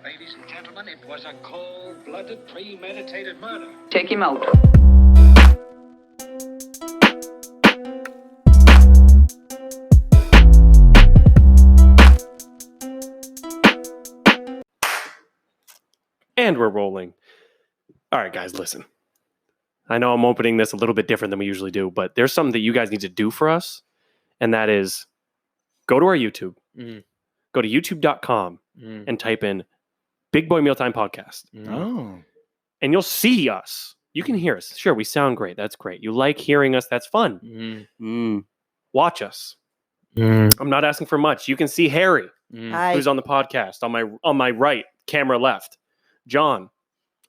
Ladies and gentlemen, it was a cold-blooded, premeditated murder. Take him out. And we're rolling. All right, guys, listen. I know I'm opening this a little bit different than we usually do, but there's something that you guys need to do for us, and that is go to our YouTube, go to youtube.com and type in Big Boy Mealtime Podcast. Oh. And you'll see us. You can hear us. Sure, we sound great. That's great. You like hearing us. That's fun. Watch us. I'm not asking for much. You can see Harry, who's on the podcast, on my right, camera left. John,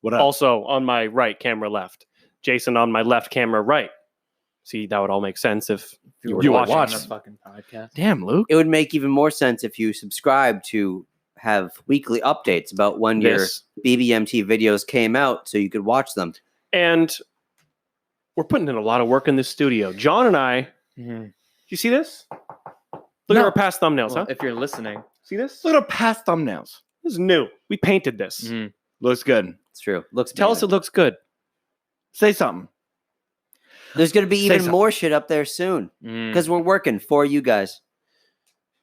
What up? also on my right, camera left. Jason on my left, camera right. See, that would all make sense if you were watching watch. us. a fucking podcast. Damn, Luke. It would make even more sense if you subscribe to have weekly updates about when This. your BBMT videos came out so you could watch them. And we're putting in a lot of work in this studio. John and I, you see this? Look at No. our past thumbnails, Well, huh? if you're listening, See this? Look at our past thumbnails. This is new. We painted this. Looks good. It's true. Looks Tell us it amazing. looks good. Say something. There's going to be Say even something. more shit up there soon because we're working for you guys.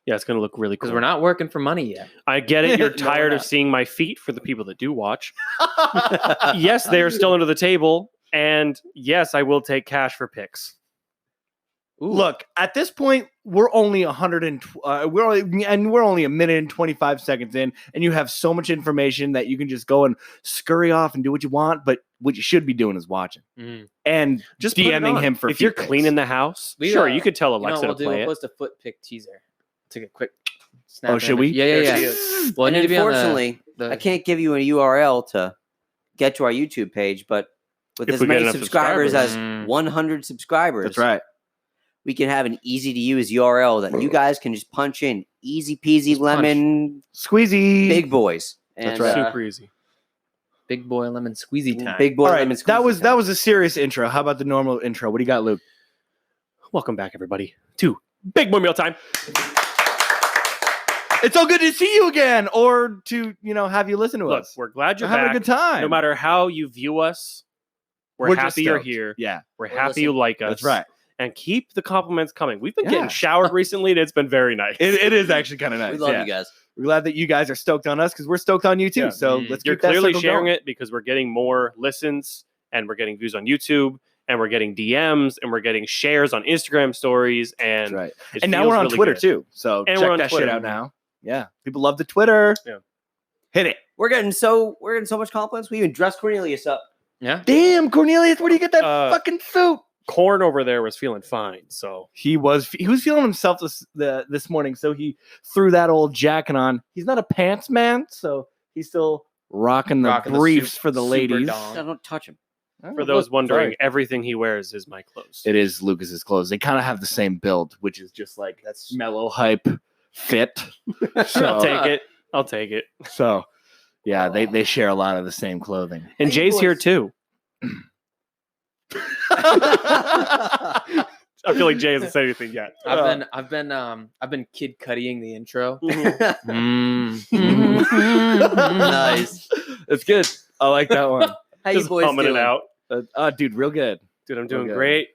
Yeah, it's going to look really cool. because we're not working for money yet. I get it. You're No, tired we're of not. seeing my feet for the people that do watch. Yes, they're still under the table. And yes, I will take cash for pics. Look, at this point, we're only we're only a minute and 25 seconds in, and you have so much information that you can just go and scurry off and do what you want. But what you should be doing is watching and Just put it DMing on. him for if you're feet pics. cleaning the house. We, Sure, uh, you could tell You know Alexa what we'll to do? play We'll it. post a foot pick teaser. Take a quick snap. Oh, should we? Yeah. Well, I And need to be on unfortunately, the I can't give you a URL to get to our YouTube page, but with If as we get many enough subscribers as subscribers. 100 subscribers, That's right. we can have an easy to use URL that you guys can just punch in. Easy peasy Just punch. lemon Squeezy. big boys. That's And, right. Super easy. big boy lemon squeezy time. Big boy All right, lemon that squeezy was time. a serious intro. How about the normal intro? What do you got, Luke? Welcome back, everybody, to Big Boy Mealtime. It's so good to see you again, or to have you listen to Look, us. we're glad you're We're having back. a good time. No matter how you view us, we're just happy you're stoked. here. Yeah, We're Well, happy you listen, like us. that's right. And keep the compliments coming. We've been Yeah. getting showered recently, and it's been very nice. It is actually kind of nice. We love yeah. you guys. We're glad that you guys are stoked on us because we're stoked on you too. Yeah. So let's You're keep that clearly circle sharing going. it because we're getting more listens, and we're getting views on YouTube, and we're getting DMs, and we're getting shares on Instagram stories, and That's right. it And now feels we're on really Twitter good. too. So And check we're on that Twitter. shit out now. Yeah, people love the Twitter. Yeah. Hit it. We're getting so much compliments. We even dressed Cornelius up. Yeah. Damn, Cornelius, where do you get that Uh, fucking suit? Corn over there was feeling fine, so He was feeling himself this morning, so he threw that old jacket on. He's not a pants man, so he's still rocking the Rocking the briefs super- for the super ladies. dong. Don't touch him. for those wondering, everything he wears is my clothes. It is Lucas's clothes. They kind of have the same build, which is just like That's mellow hype fit. I'll take it. I'll take it. So, yeah, they share a lot of the same clothing. And Hey, Jay's here boys. too. I feel like Jay hasn't said anything yet. I've been kid cutting the intro. nice. It's good. I like that one. How you Just boys humming doing? it out. Dude, real good. Dude, I'm doing Okay. great.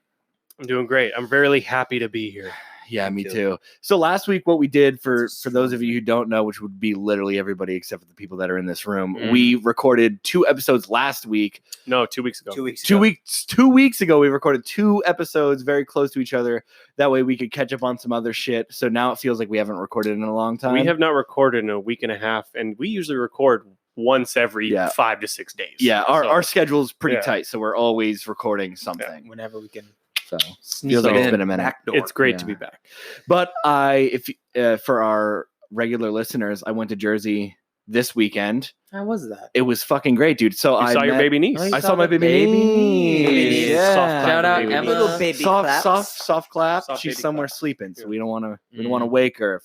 I'm doing great. I'm really happy to be here. Yeah, me Thank too. So last week, what we did for That's a those of you who don't know, which would be literally everybody except for the people that are in this room, Mm. we recorded 2 episodes last week. No, 2 weeks ago. 2 weeks. 2 ago. weeks 2 weeks ago, we recorded 2 episodes very close to each other. That way, we could catch up on some other shit. So now it feels like we haven't recorded in a long time. We have not recorded in a week and a half, and we usually record once every Yeah. 5 to 6 days. Yeah, our, So, our schedule is pretty Yeah. tight, so we're always recording something. Whenever we can So sneak feels like it it's in. been a minute. Backdoor. it's great to Yeah. be back. But for our regular listeners, I went to Jersey this weekend. How was that? It was fucking great, dude. So You I saw your met- baby niece. Oh, you I saw saw my the baby baby niece. niece. Yeah. Soft Shout out baby Emma. niece. Little baby soft, claps. soft clap. Soft She's baby somewhere clap. sleeping, so Yeah. we don't want to wake her if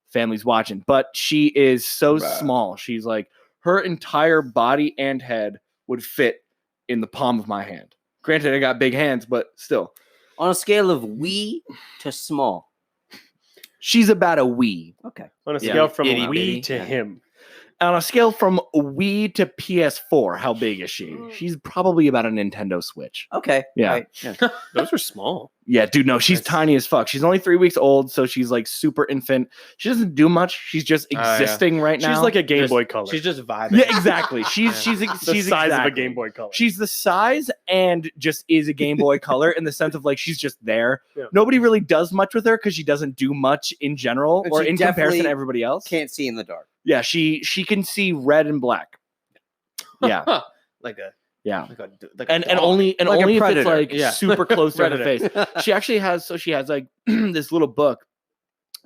family's watching. But she is so small. She's like her entire body and head would fit in the palm of my hand. Granted, I got big hands, but still, On a scale of wee to small. she's about a wee. Okay. On a Yeah. scale from Itty we bitty. to him. On a scale from Wii to PS4, how big is she? She's probably about a Nintendo Switch. Okay. Yeah. right, yeah. Those are small. Yeah, dude, no, she's Nice. tiny as fuck. She's only 3 weeks old, so she's like super infant. She doesn't do much. She's just yeah. existing right now. She's like a Game Just- Boy Color. She's just vibing. yeah, exactly. She's she's the she's size of a exactly. Game Boy Color. She's the size and just is a Game Boy Color in the sense of like she's just there. Yeah. Nobody really does much with her because she doesn't do much in general And or she in comparison to definitely everybody else. Can't see in the dark. Yeah, she can see red and black. Yeah, like a yeah. like And a dog. only Like a if it's predator. like Yeah. super close to her Predator. face. She actually has she has like this little book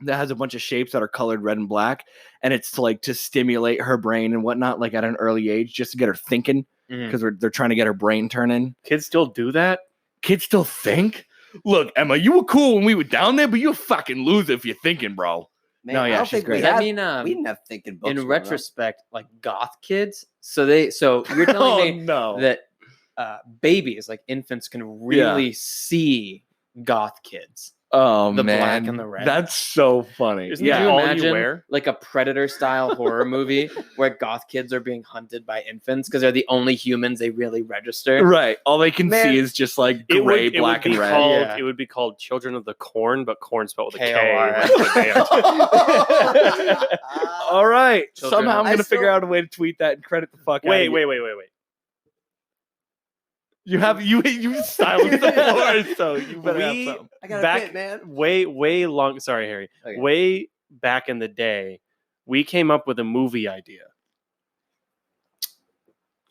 that has a bunch of shapes that are colored red and black, and it's to stimulate her brain and whatnot, like at an early age, just to get her thinking Mhm. because they're trying to get her brain turning. Kids still do that. Kids still think. Look, Emma, you were cool when we were down there, but you're a fucking loser if you're thinking, bro. Man, No, I yeah, don't she's think great. we Does that had. mean We didn't have thinking books. in growing up. retrospect, like goth kids? So you're telling me no. that babies, like infants, can really see goth kids. Oh the man, black and the red. That's so funny. Isn't Could that you all you imagine wear? like a predator style horror movie where goth kids are being hunted by infants because they're the only humans they really register? Right. All they can Man, see is just like gray, black, and red. Called, Yeah. It would be called Children of the Corn, but corn spelled with a K. K-O-R-N. All right. Children Somehow I'm of- I gonna figure still- out a way to tweet that and credit the fuck out Wait, of wait, you. wait, wait, wait. You have you silenced the floor, so you better have We- something. I got a Back bit, man. way long. Sorry, Harry. Okay. Way back in the day, we came up with a movie idea.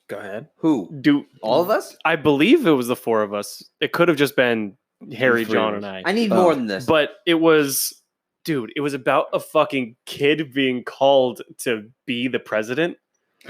Go ahead. Who? Do All of us? I believe it was the four of us? It could have just been Harry, three John, of and us. I. I need Oh, more than this. But it was, dude. It was about a fucking kid being called to be the president.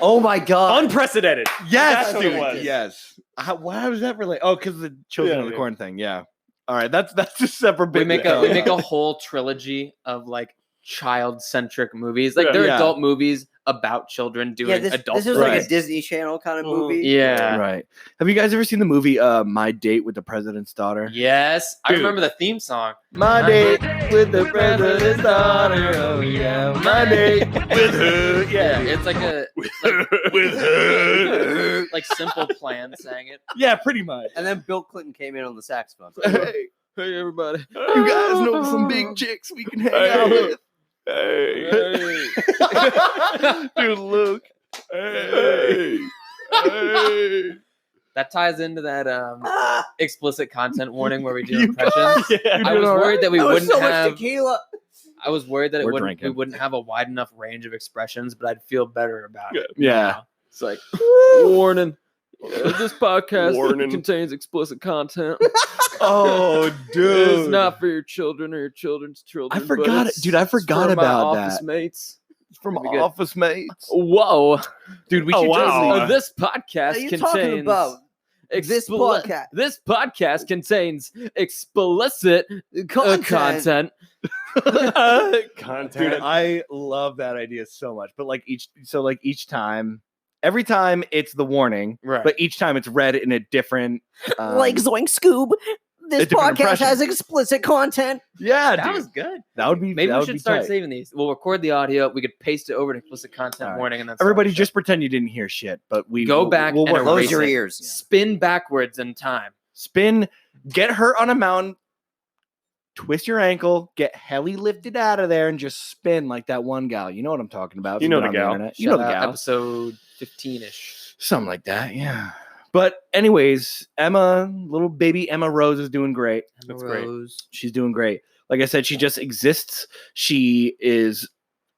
Oh my god! Unprecedented. Yes, That's what it dude. was. Yes. Why was that related? Oh, because the Children Yeah, of the yeah. Corn thing. Yeah. All right. That's a separate bit. We make to a we talk make a about. whole trilogy of like child centric movies. Like Yeah. they're Yeah. adult movies about children doing yeah, this adult is things. like Right. a Disney Channel kind of Mhm. movie. Yeah. Right. Have you guys ever seen the movie My Date with the President's Daughter? Yes, I Dude. remember the theme song. My date with the president's daughter. Oh yeah, my date with her. Yeah, Yeah, it's like a with her. like Simple Plan sang it. Yeah, pretty much. And then Bill Clinton came in on the saxophone. Hey, everybody! You guys know some big chicks we can hang out with. Hey. Dude, Luke. Hey. Hey. That ties into that Ah, explicit content warning where we do You impressions. Yeah. You I doing was all right? worried that we that was wouldn't so much have. tequila. I was worried that We're we drinking. wouldn't have a wide enough range of expressions, but I'd feel better about it. Yeah. It's like warning. This podcast Warning. contains explicit content. Oh, dude. It's not for your children or your children's children. I forgot it, dude. I forgot for my about office that. mates. From Pretty good. Office Mates. Whoa! Dude, we Oh, should wow. just This What podcast are you contains talking about? This podcast. This podcast contains explicit content. Content. Dude, I love that idea so much. But like each time, every time it's the warning, Right. but each time it's read in a different Like Zoink Scoob. This a different podcast impression. has explicit content. yeah, that dude. was good. that would be Maybe that we would should be start tight. saving these. We'll record the audio. We could paste it over to explicit content All right. warning, and then start Everybody the show. just pretend you didn't hear shit, but we Go back and work- erase Close your it. ears. spin backwards in time. spin, get hurt on a mountain, twist your ankle, get heli lifted out of there, and just spin like that one gal. You know what I'm talking about. if You you've know been the on gal. internet. You know the Shout out gal. Episode 15-ish. Something like that, yeah. But anyways, little baby Emma Rose is doing great. That's great. She's doing great. Like I said, she just exists. She is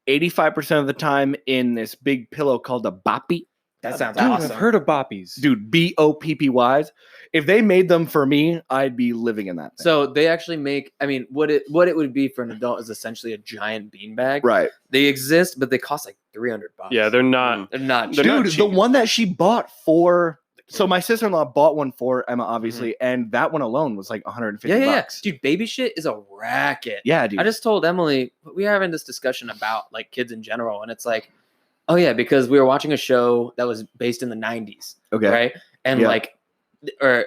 85% of the time in this big pillow called a boppy. That sounds Dude, awesome. I've heard of boppies. Dude, BOPPYs. If they made them for me, I'd be living in that thing. So they actually make. I mean, what it would be for an adult is essentially a giant beanbag. right. They exist, but they cost like $300. Yeah, they're not. They're not. They're cheap. not Dude, the cheap. one that she bought for so my sister-in-law bought one for Emma, obviously, and that one alone was like 150 Yeah, yeah, bucks. dude. Baby shit is a racket. Yeah, dude. I just told Emily we were having this discussion about like kids in general, and it's like, oh yeah, because we were watching a show that was based in the 90s, okay. right? And Yeah. like,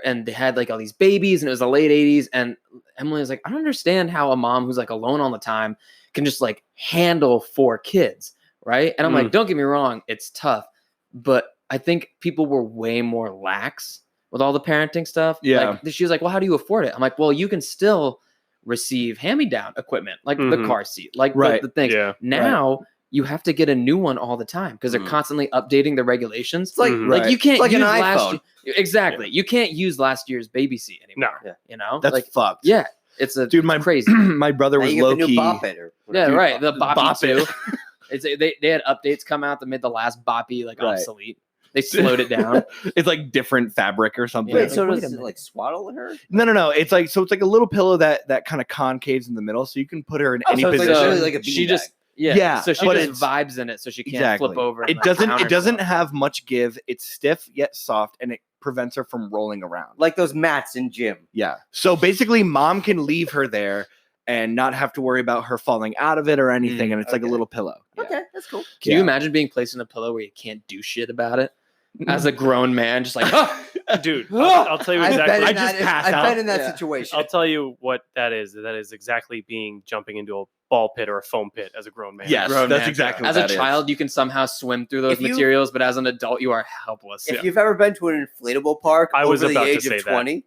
and they had like all these babies, and it was the late 80s, and Emily was like, I don't understand how a mom who's like alone all the time can just like handle 4 kids, right? And I'm Mm. like, don't get me wrong, it's tough, but I think people were way more lax with all the parenting stuff. Yeah. Like, she was like, well, how do you afford it? I'm like, well, you can still receive hand-me-down equipment, like the Mhm. car seat, like Right. the things. Yeah. Now you have to get a new one all the time because they're Mhm. constantly updating the regulations. It's like Mhm. Like, you can't It's like an use last iPhone. exactly. You can't use last year's baby seat anymore. Yeah. You know, That's like fucked. yeah, it's a Dude, it's my crazy. my brother Now was you get low the new key. Bop It or Yeah, whatever. right. The Bop Boppy It. too. They had updates come out that made the last Boppy like Right. obsolete. They slowed it down. It's like different fabric or something. Yeah. Wait, so Wait does a it minute. like swaddle her? No. It's like a little pillow that kind of concaves in the middle, so you can put her in any so it's position. literally like a she beanbag. just yeah. Yeah, So she but just it's- vibes in it, so she can't Exactly. flip over. and, It like, doesn't counter have much give. It's stiff yet soft, and it prevents her from rolling around. Like those mats in gym. Yeah. So basically, mom can leave her there and not have to worry about her falling out of it or anything, and it's like a okay. little pillow. Okay, that's cool. Can you imagine being placed in a pillow where you can't do shit about it? As a grown man, just like, Dude, I'll tell you I've exactly. been I in just that, passed I've out. been in that Yeah. situation. I'll tell you what that is. That is exactly jumping into a ball pit or a foam pit as a grown man. Yes, grown that's man. exactly as what a that is. child, you can somehow swim through those If you- materials, but as an adult, you are helpless. If you've ever been to an inflatable park I was over the about to age say of that. 20,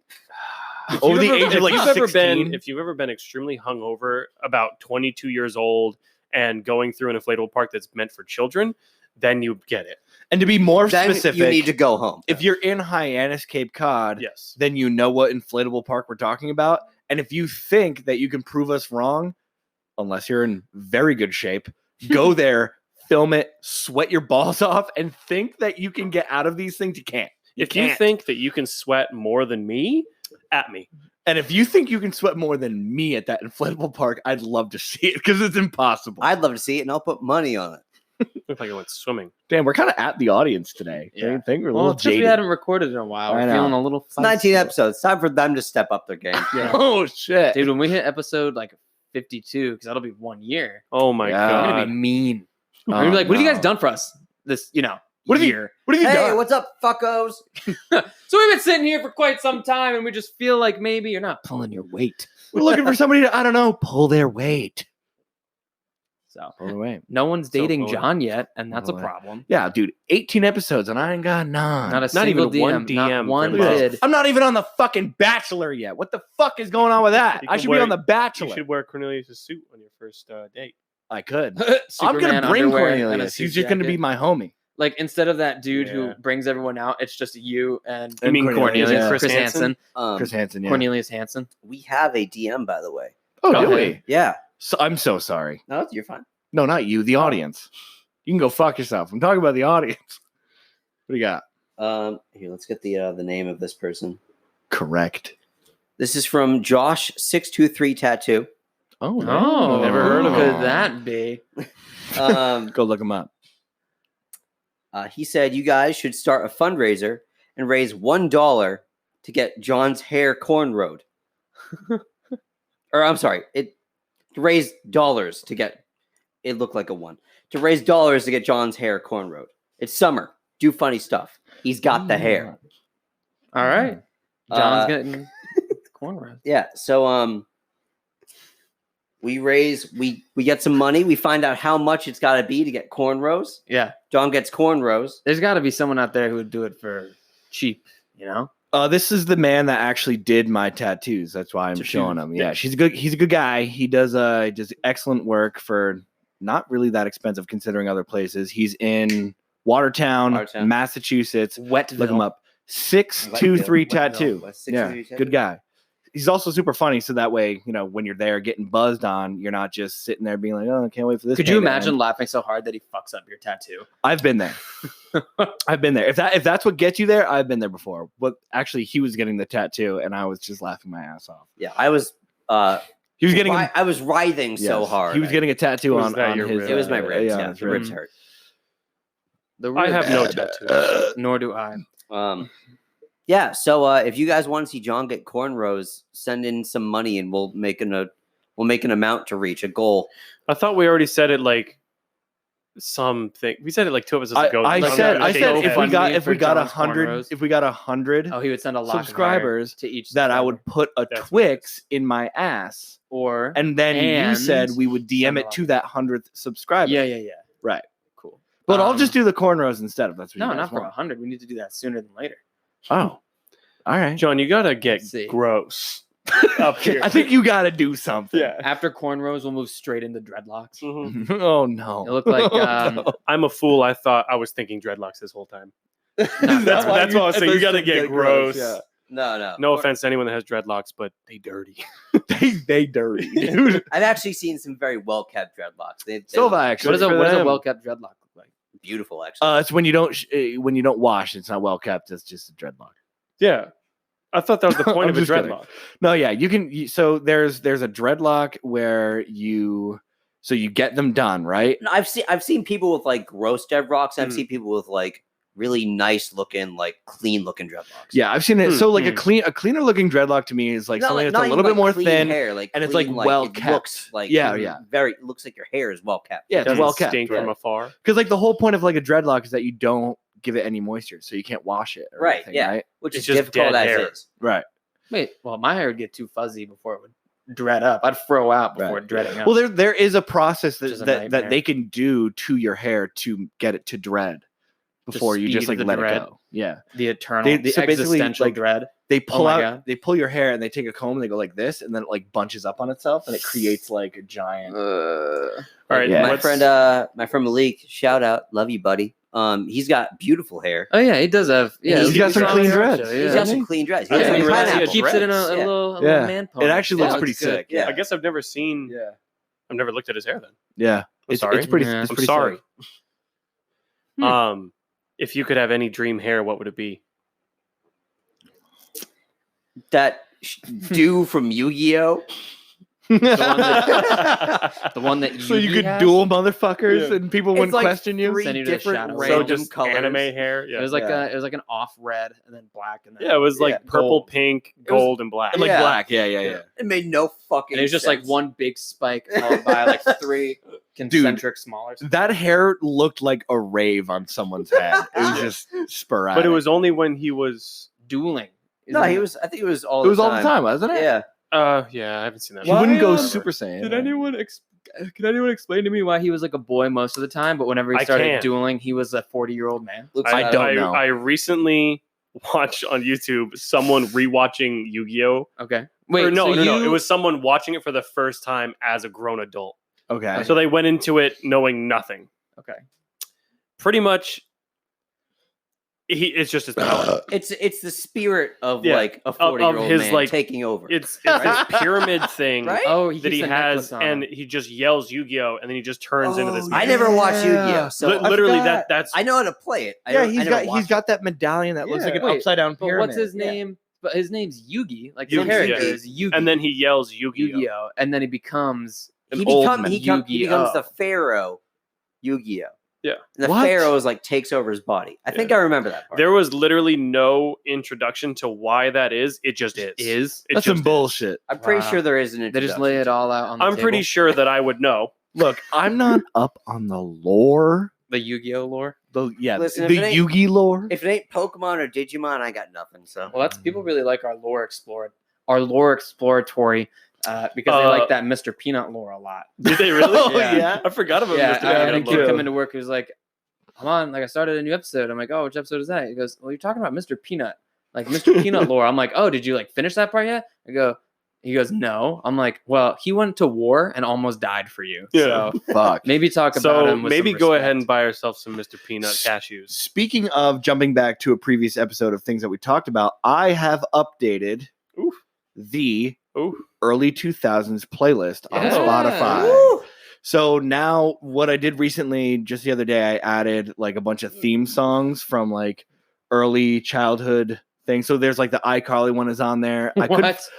Over the age of if like you've ever 16. been, if you've ever been extremely hungover, about 22 years old, and going through an inflatable park that's meant for children, then you get it. And to be more then specific, you need to go home. if you're in Hyannis, Cape Cod, Yes. then you know what inflatable park we're talking about. And if you think that you can prove us wrong, unless you're in very good shape, go there, film it, sweat your balls off, and think that you can get out of these things. You can't. If you can't. think that you can sweat more than me, at me. And if you think you can sweat more than me at that inflatable park, I'd love to see it because it's impossible. I'd love to see it, and I'll put money on it. Look like I went swimming. Damn, we're kind of at the audience today. Yeah. I think we're a well, little it's because we jaded. hadn't recorded in a while. I We're know. feeling a little. It's 19 episodes. Time for them to step up their game. Yeah. Oh shit, Dude, when we hit episode like 52, because that'll be 1 year, Oh my Yeah. we're god. gonna be mean. Oh, We're gonna be like, what have you guys no. done for us this, What have you- year? What have you Hey, done? what's up, fuckos? So we've been sitting here for quite some time, and we just feel like maybe you're not pulling your weight. We're looking for somebody to, I don't know, pull their weight. So Pull their weight. no one's So dating pulling. John yet, and that's a Pulling. problem. Yeah, dude, 18 episodes and I ain't got none. Not a Not single even one DM, not DM one for Look at love. this. kid. I'm not even on the fucking Bachelor yet. What the fuck is going on with that? You I could should wear- be on the You Bachelor. should wear Cornelius' suit on your first date. I could. I'm Superman gonna bring underwear and a Cornelius. suit He's just gonna jacket. be my homie. Like instead of that dude who Yeah. brings everyone out, it's just you and You mean Cornelius, Cornelius, Chris Chris Hansen, Chris Hansen, yeah. Cornelius Hansen. We have a DM, by the way. Oh, Go do ahead. we? Yeah. So, I'm so sorry. No, you're fine. No, not you, the audience. You can go fuck yourself. I'm talking about the audience. What do you got? Here, let's get the name of this person. Correct. This is from Josh623 Tattoo. Oh, Oh, Never heard of who him. could that be? Go look him up. He said you guys should start a fundraiser and raise $1 to get John's hair cornrowed. Or I'm sorry, to raise dollars to get it looked like a one. To raise dollars to get John's hair cornrowed. It's summer. Do funny stuff. He's got the hair. All right, John's Uh, getting cornrows. Yeah. So we get some money. We find out how much it's got to be to get cornrows. Yeah, John gets cornrows. there's got to be someone out there who would do it for cheap. You know? This is the man that actually did my tattoos. That's why I'm Tattoos, showing him. Yeah, yeah. he's a good guy. He does excellent work for not really that expensive considering other places. He's in Watertown, Watertown. Massachusetts. Wetville. Look him up. 623 Wetville. tattoo. Wetville. Yeah, 623 good guy. He's also super funny, so that way, when you're there getting buzzed on, you're not just sitting there being like, "Oh, I can't wait for this." Could you payday." imagine laughing so hard that he fucks up your tattoo? I've been there. I've been there. If that's what gets you there, I've been there before. But actually, he was getting the tattoo, and I was just laughing my ass off. Yeah, I was. He was getting. I was writhing so yes, hard. He was getting a tattoo Was on that your his. rib? It was my ribs. Yeah, his the ribs ribs. hurt. The I have no ribs. tattoos. Nor do I. Yeah. So if you guys want to see John get cornrows, send in some money, and we'll make an amount to reach a goal. I thought we already said it like something. We said it like 2 episodes ago. I Like, said like if we got GoFundMe if we for got John's 100 cornrows. if we got 100 Oh, he would send a lock subscribers to each that I subscriber. would put a That's Twix in my ass, or and then you And said we would DM send a it lot. to that 100th subscriber. yeah. Right. But I'll just do the cornrows instead if that's what No, you guys not for want. 100. We need to do that sooner than later. Oh, all right. John, you gotta get Let's see. gross up here. I think you got to do something. Yeah. After cornrows, we'll move straight into dreadlocks. Mhm. Oh no. It looked like I'm a fool. I thought I was thinking dreadlocks this whole time. that's that's what I was saying. You gotta get gross. Yeah. No. No offense to anyone that has dreadlocks, but they dirty. they dirty, dude. I've actually seen some very well kept dreadlocks. They So have look I actually. what does a them. well kept dreadlock look like? beautiful, actually. It's when you don't wash. It's not well kept. It's just a dreadlock. Yeah. I thought that was the point I'm of a just kidding. dreadlock. No, yeah, you can. So there's a dreadlock where you get them done, right? No, I've seen people with like gross dreadlocks. I've Mm. seen people with like really nice looking, like clean looking dreadlocks. Yeah, I've seen it. So like Hmm. a cleaner looking dreadlock to me is like Not something like- that's not a even, little bit like, more clean thin. hair, like and it's, like, clean, well it kept. looks like Yeah, yeah. very. It looks like your hair is well kept. Yeah, it's Doesn't well kept. stink from Right. afar. Because like the whole point of like a dreadlock is that you don't give it any moisture, so you can't wash it. Or Right, anything, yeah. Right. Which It's is just difficult dead as hair. is. Right. Wait, well, my hair would get too fuzzy before it would dread up. I'd fro out before Right. dreading up. Well, there is a process Which is a that nightmare. they can do to your hair to get it to dread before you just speed like the let dread. it go. Yeah. the eternal, They- the so basically, existential like, dread. They pull my out, God. they pull your hair and they take a comb and they go like this, and then it like bunches up on itself and it creates like a giant. All right. Yeah. My let's- my friend Malik, shout out, love you, buddy. He's got beautiful hair. Oh yeah, he does have. Yeah, He's got some on clean the dreads. show, He's Yeah, got doesn't some he? clean dreads. I He didn't has even like realize he He had pineapple. keeps it in a, dreads. a Yeah. little, a Yeah. little man pony. It actually looks Yeah, pretty it's good. sick. Yeah. I guess I've never seen. Yeah. I've never looked at his hair then. Yeah. I'm sorry. It's pretty. Yeah. It's I'm pretty sorry. Hmm. If you could have any dream hair, what would it be? That dude from Yu-Gi-Oh. sick. The one that So you Yugi could has? duel motherfuckers Yeah. and people wouldn't like question you. three Send you to the different shadow. random So just colors. anime hair. It Yeah. was like Yeah. it was like an off red and then black and then Yeah, it was like Yeah, purple, gold. pink, It was- gold, and black. Like Yeah. black. Yeah. It made no fucking. and it was just like sense. one big spike followed by like three concentric smaller. That hair looked like a rave on someone's head. It was just sporadic. But it was only when he was. dueling. No, Isn't he it? was. I think it was all. It was all the time, wasn't it? Yeah. Yeah, I haven't seen that. He wouldn't go Why, Super Saiyan. Can anyone explain to me why he was like a boy most of the time, but whenever he I started can't. dueling, he was a 40-year-old man? Looks I like don't know. I recently watched on YouTube someone rewatching Yu-Gi-Oh. Okay. Wait, Wait, no. you- It was someone watching it for the first time as a grown adult. Okay. So they went into it knowing nothing. Okay. Pretty much, it's just his power. it's the spirit of Yeah, like a of 40-year-old his, man like, taking over. It's this pyramid thing Right? Oh, that he keeps a has, necklace on and him. he just yells Yu-Gi-Oh, and then he just turns into this. Oh, man. I never watched Yu-Gi-Oh, so Literally, forgot. that's I know how to play it. I Yeah, don't- I he's never got watched that medallion that looks Yeah. like an Wait, upside down But pyramid. what's his Yeah. name? But his name's Yugi. Like Yugi, the character yeah. is Yugi. and then he yells Yu-Gi-Oh. Yu-Gi-Oh, and then he becomes it. an He, old become, man. he, come, he becomes Yu-Gi-Oh. the pharaoh Yu-Gi-Oh. Yeah. And the What? pharaoh is like takes over his body. I think I remember that part. There was literally no introduction to why that is. It just is. is. It That's just some bullshit. I'm pretty Wow. sure there is an They introduction. just lay it all out on the I'm table. pretty sure that I would know. Look, I'm not up on the lore. The Yu-Gi-Oh lore. Listen, if the it ain't- Yugi lore. If it ain't Pokemon or Digimon, I got nothing. So Well, that's people really like our lore exploratory, because they like that Mr. Peanut lore a lot. Did they really? Oh, Yeah. yeah. I forgot about Yeah, Mr. I had a Peanut kid Butter. come into work who's like, "I'm on. Like, I started a new episode." I'm like, "Oh, which episode is that?" He goes, "Well, you're talking about Mr. Peanut, like Mr. Peanut lore." I'm like, "Oh, did you like finish that part yet?" He goes, "No." I'm like, "Well, he went to war and almost died for you. Yeah. So Fuck. maybe talk about So him. With maybe some go respect." ahead and buy yourself some Mr. Peanut cashews. Speaking of jumping back to a previous episode of things that we talked about, I have updated Oof. the Ooh. early 2000s playlist on Yeah. Spotify. Woo! So now what I did recently, just the other day, I added like a bunch of theme songs from like early childhood things. So there's like the iCarly one is on there. I couldn't What?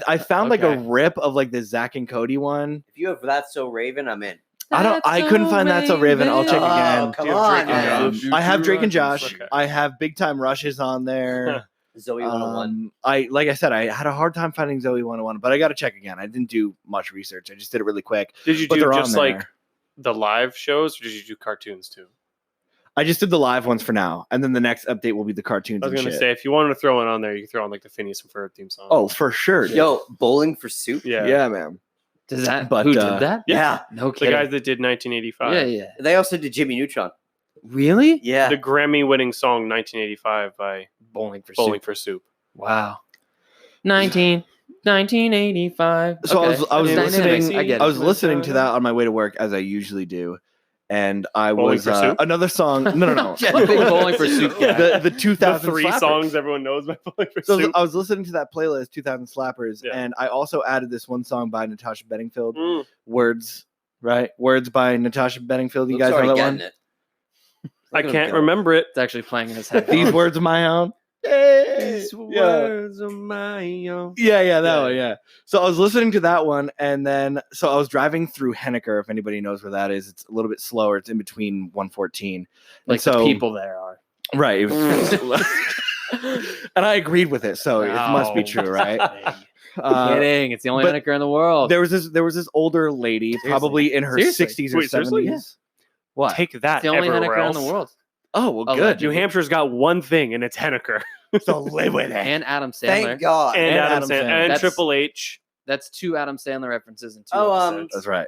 I found like a Okay. rip of like the Zach and Cody one. If you have That's So Raven, I'm in. I couldn't find That's So Raven. I'll check again. Oh, come Do you have on, Drake and man. Josh? I have Drake and Josh. Okay. I have Big Time Rushes on there. Zoe 101. Like I said, I had a hard time finding Zoe 101, but I got to check again. I didn't do much research. I just did it really quick. Did you But do they're just on like there. the live shows, or did you do cartoons too? I just did the live ones for now, and then the next update will be the cartoons. I was and gonna shit. say if you wanted to throw one on there, you could throw on like the Phineas and Ferb theme song. Oh, for sure. dude. Yo, Bowling for Soup. yeah, yeah, man. Does that? But, Who uh, did that? Yeah. No The kidding. guys that did 1985. Yeah, yeah. They also did Jimmy Neutron. Really? Yeah. The Grammy-winning song 1985 by Bowling for Bowling Soup. for Soup. Wow. 1985. So I Okay. was- I was That's dynamic. listening- I get I it. was listening to that on my way to work as I usually do, and I Bowling was for Soup? another song. No. I'm a big Bowling for Soup guy. The 2000 The three slappers. songs everyone knows by Bowling for So Soup. I was listening to that playlist, 2000 Slappers, Yeah. and I also added this one song by Natasha Bedingfield, Mm. Words, right? Words by Natasha Bedingfield. You Luke's guys already know that getting one? it. I Look at him can't go. remember it. It's actually playing in his head. These words of my own. These Yeah. words of my own. Yeah, that Yeah, one, yeah. So I was listening to that one, and then so I was driving through Henniker, if anybody knows where that is. It's a little bit slower. It's in between 114. Like And so, the people there are. Right. It was, and I agreed with it, so it must be No. true, right? Kidding. It's the only but Henniker in the world. There was this older lady, probably in her Seriously? 60s or Wait, seriously? 70s. What? Take that It's the only everywhere Henniker else. in the world. Oh, well, good. Allegedly. New Hampshire's got one thing, and it's Henniker. So live with it. And Adam Sandler. Thank God. And And Adam Adam Sandler. Sandler. And That's- Triple H. That's 2 Adam Sandler references in 2 Oh, episodes. That's right.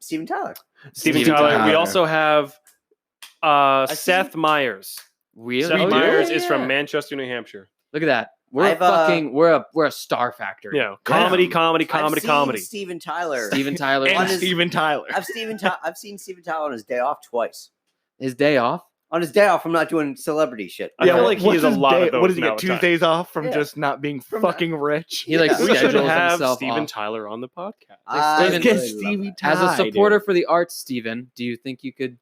Steven Tyler. Steven Steven Tyler. We Tyler. also have Seth Myers. Really? Seth Oh, Myers yeah, is yeah. from Manchester, New Hampshire. Look at that. We're I've, we're a star factory. Yeah, comedy. I've seen Comedy. Steven Tyler. Steven Tyler. And On on his- Steven Tyler. I've seen Steven Tyler on his day off twice. his day off. On his day off, I'm not doing celebrity shit. I feel like he what's has a his lot of day- those What does he now get? at times. Tuesdays off from Yeah. just not being From fucking rich. He like Yeah. We should schedules have himself Steven off. Tyler on the podcast. I Steven- Get really love Stevie that. As a Ty, supporter dude. for the arts, Steven, do you think you could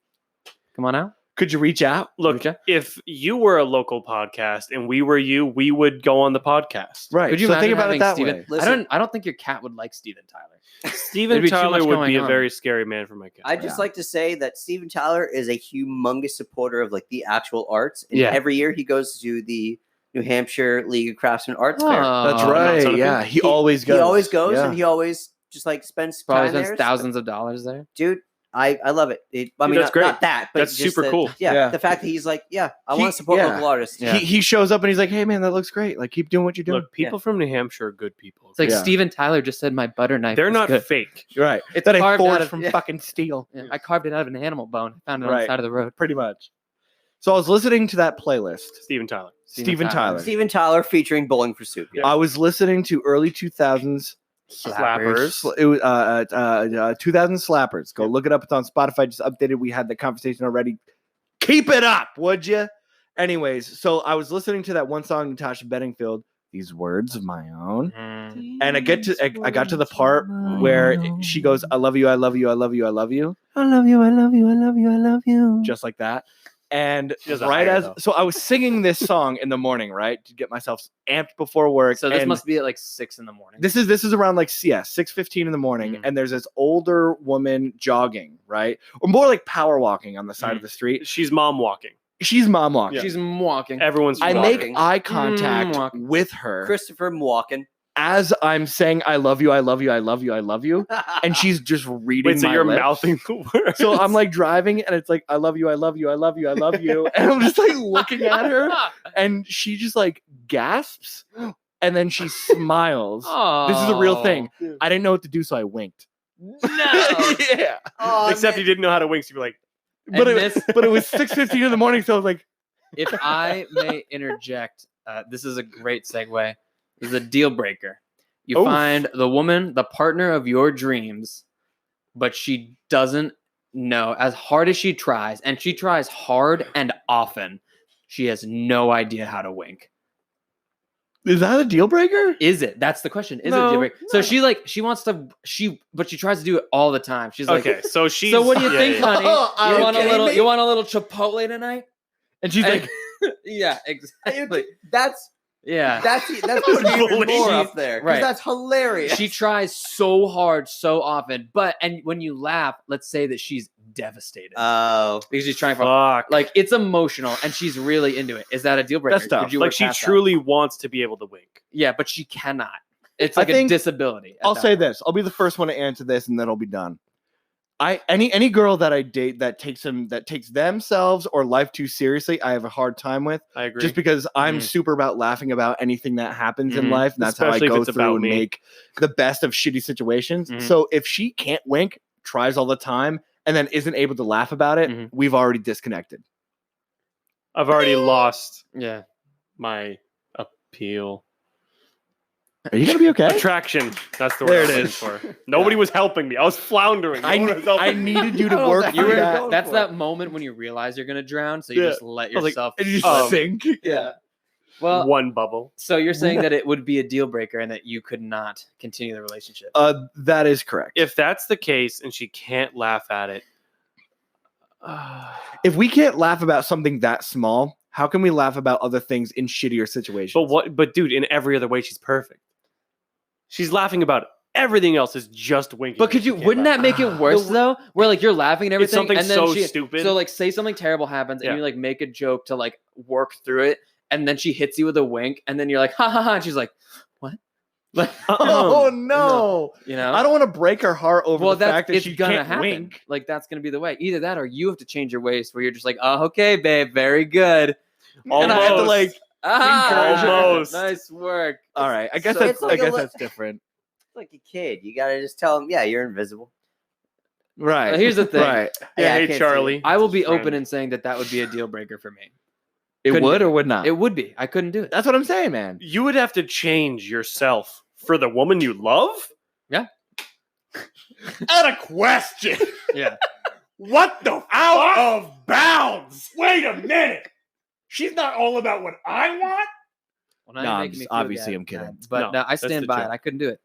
come on out? Could you reach out? Look, Okay. if you were a local podcast and we were you, we would go on the podcast. Right. Could you so imagine think about having it that Steven? way. Listen. I don't think your cat would like Steven Tyler. Steven There'd be too Tyler much would be going a on. very scary man for my cat. I just Yeah. like to say that Steven Tyler is a humongous supporter of like the actual arts. And Yeah. every year he goes to the New Hampshire League of Craftsmen Arts Fair. That's Oh, right. Son of Yeah, a- he always goes. He always goes Yeah. and he always just like spends Probably time spends there. thousands of dollars there. Dude, I love it. I Dude, mean, that's not, great. not that, but That's just super that- cool. Yeah, Yeah. the fact that he's like, I He- want to support yeah. local artists. Yeah. He shows up and he's like, "Hey man, that looks great. Like keep doing what you're doing." Look, people from New Hampshire are good people. It's like Yeah. Steven Tyler just said my butter knife. They're was not good. fake. You're right. It's that I carved out forged of- from yeah. fucking steel. Yeah, I carved it out of an animal bone. I found it on the Right. side of the road. Pretty much. So I was listening to that playlist. Steven Tyler. Steven Tyler. Steven Tyler featuring Bowling for Soup. Yeah. I was listening to early 2000s Slappers. It was 2000 Slappers. Go look it up. It's on Spotify. Just updated. We had the conversation already. Keep it up, would you? Anyways, so I was listening to that one song, Natasha Bedingfield, "These Words of My Own," Mm. and I got to the part where she goes, "I love you, I love you, I love you, I love you, I love you, I love you, I love you, I love you," just like that. And She does it right higher, as though. so, I was singing this song in the morning, right, to get myself amped before work. So this and must be at like 6 in the morning. this is around like 6:15 in the morning, Mhm. and there's this older woman jogging, right, or more like power walking on the side of the street. She's mom walking. She's mom walking. She's walking. Everyone's I walking. make eye contact walking. with her Christopher Mwalkin. as I'm saying, "I love you, I love you, I love you, I love you," and she's just reading. Wait, so my you're lips. mouthing the words? So I'm like driving, and it's like, "I love you, I love you, I love you, I love you," and I'm just like looking at her, and she just like gasps, and then she smiles. This is a real thing. I didn't know what to do, so I winked. No. Yeah, Oh, Except man. you didn't know how to wink, so you're like, but And it was 6:15 in the morning, so I was like, If I may interject, this is a great segue. This is a deal breaker. You Oof. find the woman, the partner of your dreams, but she doesn't know, as hard as she tries, and she tries hard and often, she has no idea how to wink. "Is that a deal breaker?" Is it? That's the question. Is it a No, deal breaker? So no. she wants to, but she tries to do it all the time. She's like, okay, so she's. so what do you yeah, think, yeah. honey? Are You you want a kidding little? me? You want a little Chipotle tonight? And she's And- like, yeah, exactly. That's Yeah. that's putting even Bully. more up there. 'cause Right. That's hilarious. She tries so hard, so often, and when you laugh, let's say that she's devastated Oh, because she's trying for Fuck. like it's emotional and she's really into it. Is that a deal breaker? That's tough. Could you Like work she past that? truly wants to be able to wink. Yeah, but she cannot. It's I like a think- disability. at I'll that say point. this. I'll be the first one to answer this, and then I'll be done. Any girl that I date that takes themselves or life too seriously, I have a hard time with. I agree. Just because I'm Mhm. super about laughing about anything that happens in Mhm. life, and that's Especially if how I go it's through about and me. make the best of shitty situations. Mhm. So if she can't wink, tries all the time, and then isn't able to laugh about it, Mhm. we've already disconnected. I've already lost Yeah. my appeal. Are you gonna be okay? Attraction. That's the word There I it was looking is. for. Nobody was helping me. I was floundering. No one was helping I me. needed you to I don't work know You through were, that. that. Going that's for that moment when you realize you're gonna drown, so you Yeah. just let I was like, yourself. and you just Um, sink. yeah. Well, One bubble. so you're saying that it would be a deal breaker and that you could not continue the relationship. That is correct. If that's the case and she can't laugh at it, If we can't laugh about something that small, how can we laugh about other things in shittier situations? but what? But dude, in every other way, she's perfect. She's laughing about everything else. Is just winking. But could you? She can't Wouldn't laugh. that make it worse though? Where like you're laughing and It's everything, something and then so she, stupid. So like, say something terrible happens, and Yeah. you like make a joke to like work through it, and then she hits you with a wink, and then you're like, ha ha ha, and she's like, what? Like, Oh no! you know? I don't want to break her heart over well, the that's fact that it's she gonna can't happen. wink. Like that's gonna be the way. Either that, or you have to change your ways, where you're just like, oh, okay, babe, very good. And I have to Almost. like. Ah, Almost. nice work. All right, I guess So that's it's like I guess a that's different. It's like a kid. You gotta just tell him, yeah, you're invisible. Right. Here's the thing. Right. Yeah, I hey can't see Charlie. it. I will It's be his friend. open in saying that that would be a deal breaker for me. It Couldn't would do or would not. It would be. I couldn't do it. That's what I'm saying, man. You would have to change yourself for the woman you love. Yeah. At a question. Yeah. What the out of bounds? Wait a minute. She's not all about what I want. Well, now No, you're I'm making just- me feel obviously bad. I'm kidding. But No, no, I that's stand the by truth. it. I couldn't do it.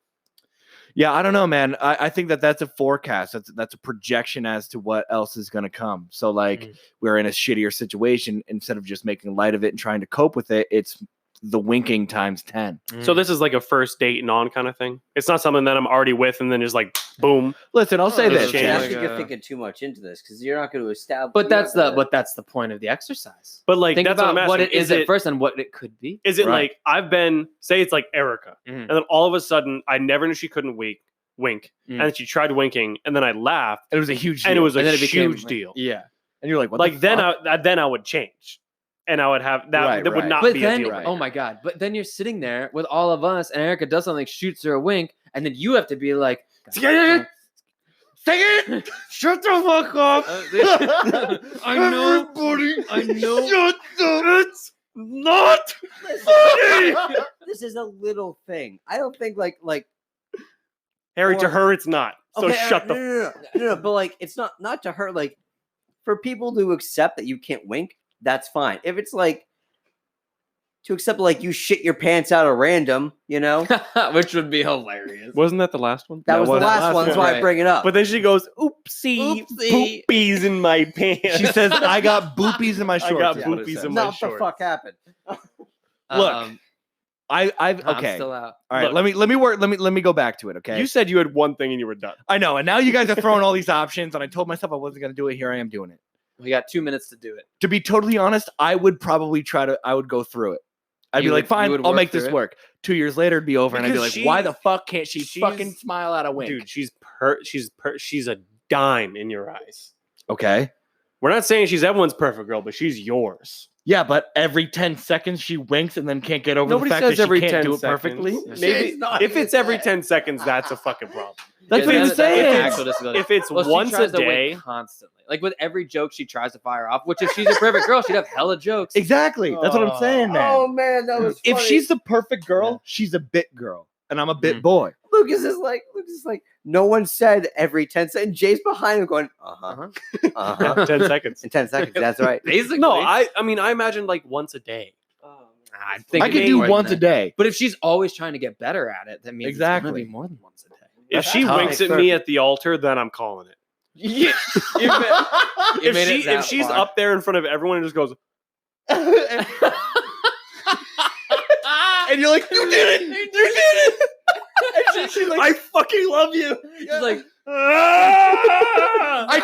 Yeah, I don't know, man. I think that's a forecast. That's a projection as to what else is going to come. So like Mhm. we're in a shittier situation. Instead of just making light of it and trying to cope with it, it's the winking times 10. So this is like a first date and on kind of thing. It's not something that I'm already with and then just like boom. Listen, I'll say Oh, this. change. I Yeah. think Like, you're thinking too much into this because you're not going to establish. But that's the point of the exercise. But like Think that's about what I'm what asking. it is at first and what it could be. Is it Right. like I've been say it's like Erica, Mhm. and then all of a sudden I never knew she couldn't wink, Mm. and then she tried winking, and then I laughed, It was a huge and it deal. was a And then it became- huge deal. Yeah. and you're like, what Like the then fuck? I would change, and I would have that. Right, that would right. not But be then, a deal. right. oh my god! But then you're sitting there with all of us, and Erica does something, shoots her a wink, and then you have to be like, Say it! Shut the fuck up! I know. Everybody, I know. Shut the. It's not. This is a little thing. I don't think like Harry, to Or- her it's not. So okay, shut the. no. But like, it's not to her. Like, for people to accept that you can't wink, that's fine. If it's like to accept like you shit your pants out at random, you know, Which would be hilarious. Wasn't that the last one? that was the was the last last one. That's one. why I bring it up. But then she goes, "Oopsie, Oopsie. boopies in my pants." She says, "I got boopies in my "I shorts." got is what it boopies says. in my no, what the shorts." fuck happened? Look, Um, I've I'm okay. still out. All right, Look. let me work. Let me go back to it. Okay. You said you had one thing and you were done. I know, and now you guys are throwing all these options, and I told myself I wasn't going to do it. Here I am doing it. We got 2 minutes to do it. To be totally honest, I would probably I would go through it. I'd You be like, would- fine, you would I'll work make this through it? work. 2 years later, it'd be over, and I'd be Because like, why she- the fuck can't she she's- fucking smile at a wink? Dude, she's a dime in your eyes. Okay. We're not saying she's everyone's perfect girl, but she's yours. Yeah, but every 10 seconds she winks and then can't get over Nobody the fact says that every she 10 can't do it seconds. perfectly. Maybe She's not if even it's every that. 10 seconds, that's a fucking problem. That's what Yeah, I'm that's an saying. actual disability. If it's Well, she once a tries to wink day, constantly. Like with every joke she tries to fire off, which if she's a perfect girl, she'd have hella jokes. Exactly. That's what I'm saying, man. Oh man, that was. If funny. she's the perfect girl, Yeah. she's a bit girl, and I'm a bit Mm. boy. Lucas is like, no one said every 10 seconds. Jay's behind him going, Uh-huh. uh-huh. 10 seconds. In 10 seconds, that's right. Basically. No, I mean, I imagine like once a day. I think I it'd could be do more than once a that. day. But if she's always trying to get better at it, that means it's Exactly. gonna be more than once a day. If That's she tough. winks at me at the altar, then I'm calling it. Yeah. If she's up there in front of everyone and just goes, and you're like, you did it! You did it! And she's like, I fucking love you. She's like, I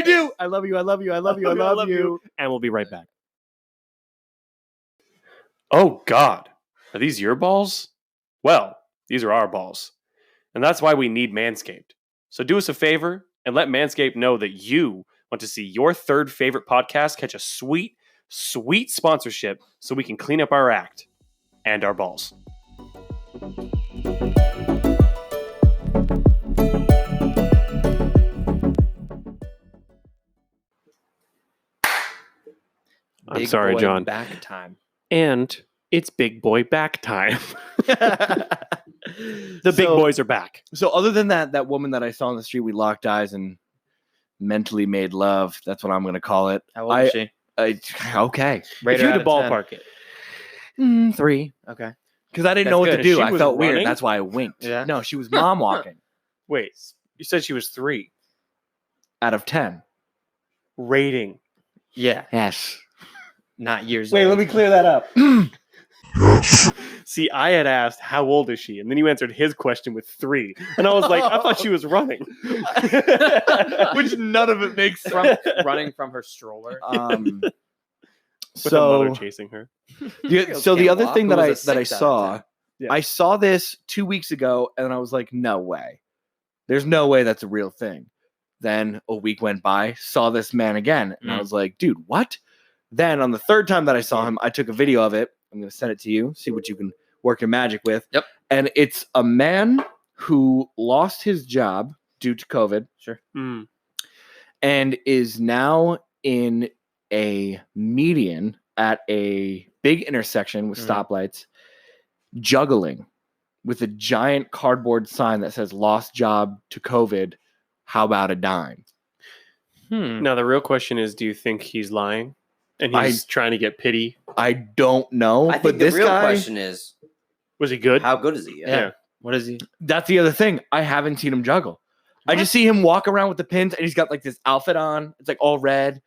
do. I love you. I love you. I love you. I love you. And we'll be right back. Oh, God. Are these your balls? Well, these are our balls. And that's why we need Manscaped. So do us a favor and let Manscaped know that you want to see your third favorite podcast catch a sweet, sweet sponsorship so we can clean up our act and our balls. I'm Big sorry, boy John. Back time. And it's big boy back time. The big boys are back. So other than that woman that I saw on the street, we locked eyes and mentally made love. That's what I'm going to call it. How old is she? Okay. Rate If her you had out to of 10. ballpark it, 3. Okay. Because I didn't That's know what good. to do. She I was felt weird. running? That's why I winked. Yeah. No, she was mom walking wait, you said she was 3. out of 10. Rating. Yeah. Yes. Not years Wait, old. let me clear that up. See, I had asked, how old is she? And then you answered his question with 3. And I was like, I thought she was running. Which none of it makes From, sense. running from her stroller. With a mother So, chasing her. so the can't other walk. thing It that was a I 6 out of saw, 10. Yeah. I saw this 2 weeks ago, and I was like, no way. There's no way that's a real thing. Then a week went by, saw this man again, and I Mm. was like, dude, what? Then on the third time that I saw him, I took a video of it. I'm going to send it to you, see what you can work your magic with. Yep. And it's a man who lost his job due to COVID Sure. Mm. and is now in a median at a big intersection with Mhm. stoplights, juggling with a giant cardboard sign that says "Lost job to COVID. How about a dime?" Now, the real question is, do you think he's lying? And I- he's trying to get pity? I don't know, I but think the this real guy. question is, Was he good? how good is he? Yeah. What is he? That's the other thing. I haven't seen him juggle. I just see him walk around with the pins, and he's got like this outfit on. It's like all red.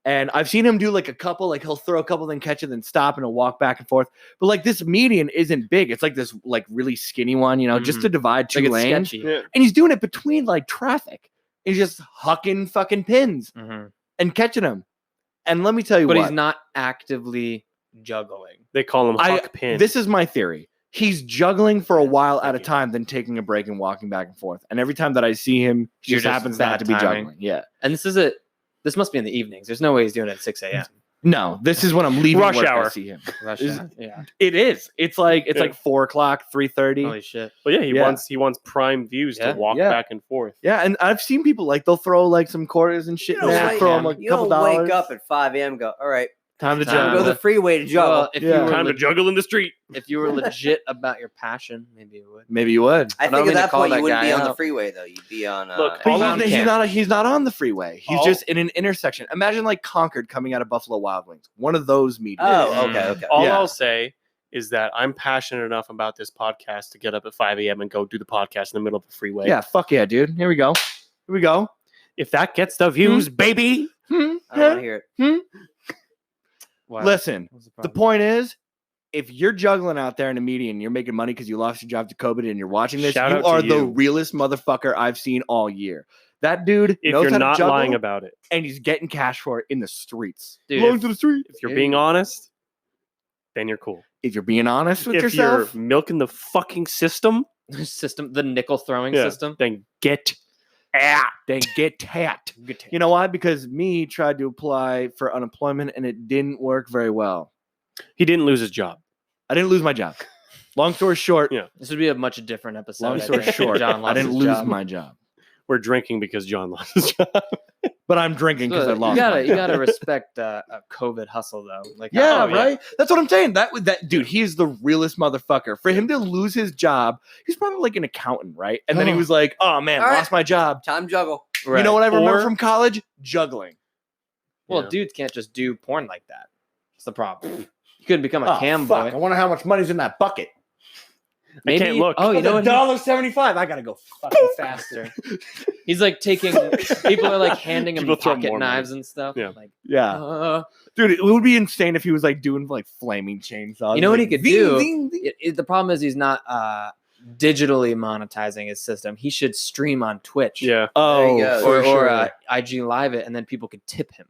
And I've seen him do like a couple, like he'll throw a couple, then catch it, then stop, and he'll walk back and forth. But like this median isn't big. It's like this like really skinny one, you know, just to divide two Like it's lanes. sketchy. Yeah. And he's doing it between like traffic. He's just hucking fucking pins Mhm. and catching them. And let me tell you But what. he's not actively juggling. They call him Huck Pin. This is my theory. He's juggling for a while at a you. time, then taking a break and walking back and forth. And every time that I see him, he You're just just happens bad not to be timing. juggling. Yeah. And this must be in the evenings. There's no way he's doing it at 6 a.m. No, this is when I'm leaving Rush work, I hour. see him. Rush Is- hour. Yeah. It is. It's like Yeah. 4:00, 3:30. Holy shit. Well, yeah, he Yeah. wants prime views Yeah. to walk Yeah. back and forth. Yeah, and I've seen people like they'll throw like some quarters and shit You in don't, there, wake, throw them like a you couple don't dollars. wake up at 5 a.m. and go, all right, Time to Time go juggle. to the freeway to juggle. Well, if Yeah. you were Time to juggle in the street. if you were legit about your passion, maybe you would. Maybe you would. I I don't think mean at to that call point you that wouldn't guy be on the out. freeway though. You'd be on. Look, But all I'm he's not on the freeway. He's All- just in an intersection. Imagine like Concord coming out of Buffalo Wild Wings. One of those medians. Oh, okay, okay. All Yeah. I'll say is that I'm passionate enough about this podcast to get up at 5 a.m. and go do the podcast in the middle of the freeway. Yeah, fuck yeah, dude. Here we go. Here we go. If that gets the views, baby. I don't want to hear it. Wow. Listen, What's the problem? point is, if you're juggling out there in a median, you're making money because you lost your job to COVID and you're watching this, Shout you out to are the you. realest motherfucker I've seen all year. That dude If knows you're how to not juggle, lying about it, and he's getting cash for it in the streets. Dude, Going if- to the street. if you're Yeah. being honest, then you're cool. If you're being honest with If yourself, you're milking the fucking system, system, the nickel throwing yeah, system. then get out. then get tapped. Good take. You know why? Because me tried to apply for unemployment and it didn't work very well. He didn't lose his job. I didn't lose my job. Long story short, Yeah. This would be a much different episode. long I story think. short, John I lost didn't his lose job. my job. We're drinking because John lost his job. But I'm drinking because I So, lost. you my gotta job. respect a COVID hustle though. Like Yeah, Oh, yeah. right. That's what I'm saying. That dude, he is the realest motherfucker. For him to lose his job, he's probably like an accountant, right? And then he was like, "Oh man, All right. lost my job." Time juggle. You know what I remember Or- from college? Juggling. Well, Yeah. dudes can't just do porn like that. That's the problem. You couldn't become a Oh, cam fuck. I boy. wonder how much money's in that bucket. Maybe, can't look. Oh, you know what? $1.75. I gotta go fucking faster. He's like taking. People are like handing him People throw pocket more money. knives and stuff. Yeah. Like, Yeah, dude, it would be insane if he was like doing like flaming chainsaws. You know what Like, he could zing, do? zing, zing. the problem is he's not digitally monetizing his system. He should stream on Twitch. Yeah. Oh, you go. for Or sure. IG live it, and then people could tip him.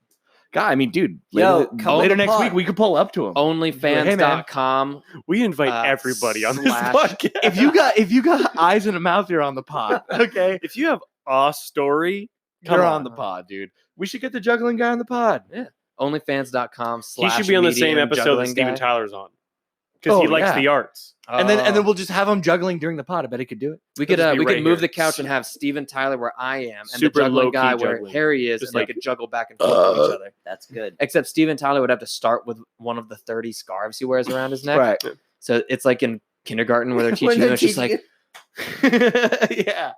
God, I mean, dude, Yo, later, come later on the next pod. week we could pull up to him. Onlyfans.com. We invite everybody on this slash- podcast. If you got eyes and a mouth, you're on the pod. Okay, if you have a story, come you're on. on the pod, dude. We should get the juggling guy on the pod. Onlyfans.com. He should be on the same medium episode that juggling Steven guy. Tyler's on. because he Oh, likes yeah. the arts. And then we'll just have him juggling during the pod. I bet he could do it. we could just be we right could move here. the couch and have Steven Tyler where I am, and Super the juggling low-key guy where juggling. Harry is, Just and they like- could juggle back and forth to each other. That's good. Except Steven Tyler would have to start with one of the 30 scarves he wears around his neck. Right. So it's like in kindergarten where they're When teaching they're you, it's just teaching like, it- Yeah.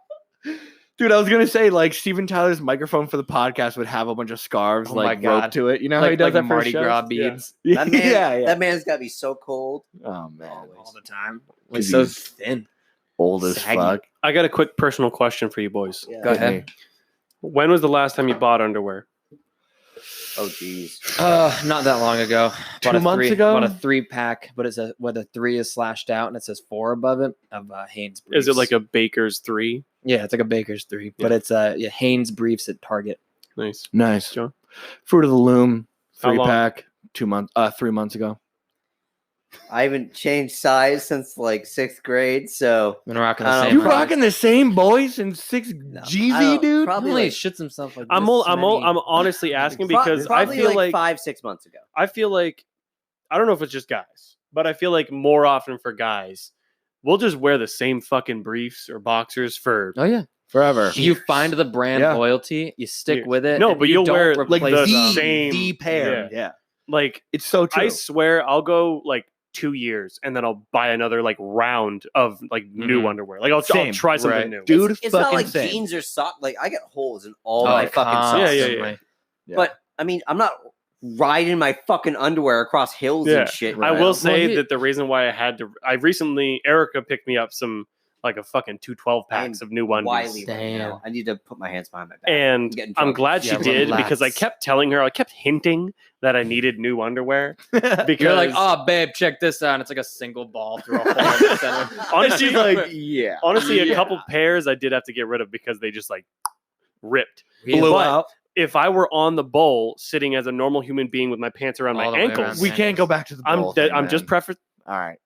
Dude, I was gonna say like Steven Tyler's microphone for the podcast would have a bunch of scarves Oh my like God. roped to it. You know how he like, does like that for Mardi shows? Gras beads that man, yeah. that man's got to be so cold. Oh man, all the time. Like 'Cause so he's thin. old as saggy. fuck. I got a quick personal question for you boys. Yeah. Go Hit ahead. me. When was the last time you bought underwear? Oh, jeez. Not that long ago. 2 months ago? Bought a 3-pack, but it's where the 3 is slashed out and it says 4 above it of Hanes briefs. Is it like a Baker's 3? Yeah, it's like a Baker's 3, but it's Hanes briefs at Target. Nice. Nice. John? Fruit of the Loom, How long? 3-pack, 3 months ago. I haven't changed size since like 6th grade, so Been rocking I the don't same. You know. ones. rocking the same boys in 6 I Jeezy, don't- dude? He Probably only like, shits himself like I'm this many- honestly asking pro- because I probably feel like 5-6 months ago. I feel like I don't know if it's just guys, but I feel like more often for guys, we'll just wear the same fucking briefs or boxers for Oh yeah. Forever. You find the brand Yeah. loyalty, you stick Years. with it. No, and but you you'll don't wear, like replace the them. same- the pair. Yeah. like It's so true. I swear I'll go like 2 years and then I'll buy another like round of like new Mhm. underwear. Like I'll Same. try something Right. new. Dude, it's not fucking like same. jeans or socks. Like I get holes in all Oh, my fucking socks. Yeah, yeah, yeah. constantly. Yeah. But I mean, I'm not riding my fucking underwear across hills Yeah. and shit. I Right. will say he- that the reason why I recently Erica picked me up some like a fucking 212 packs of new undies. Wiley right Damn. now. I need to put my hands behind my back. And getting I'm drunk. glad she Yeah, did because I relax. kept telling her, I kept hinting that I needed new underwear because You're like, oh babe, check this out. And it's like a single ball through a hole in the center. honestly, She's like, yeah. honestly, a Yeah. couple pairs I did have to get rid of because they just like ripped. Blew But out. if I were on the bowl sitting as a normal human being with my pants around All my the way ankles, around. We can't go back to the bowl thing, I'm just man. prefer All right.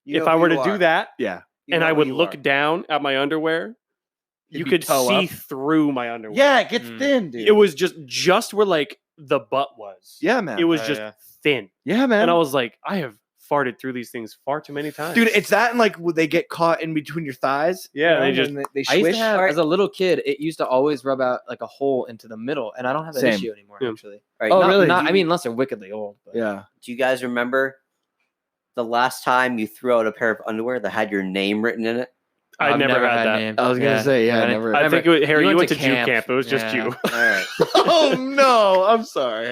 You if know I who were to you do are. that Yeah. You and know I who would you look are. down at my underwear, You'd you be could toe see up. through my underwear. Yeah, it gets Mm. thin, dude. It was just where like the butt was. yeah, man. It was Oh, just yeah. thin. yeah, man. And I was like, I have farted through these things far too many times. Dude, it's that and like when they get caught in between your thighs. Yeah, you know, they and just- they I used swish. to have, Alright. as a little kid, it used to always rub out like a hole into the middle, and I don't have that Same. issue anymore. Yeah. Actually, All right, Oh, Not- really? not- Do I you- mean, unless they're wickedly old. But. Yeah. Do you guys remember the last time you threw out a pair of underwear that had your name written in it? I I've never had that. names. I was gonna say, yeah, I I never- I think it was, Harry, you went to Jew camp. camp. It was just Yeah. you. All right. Oh no, I'm sorry.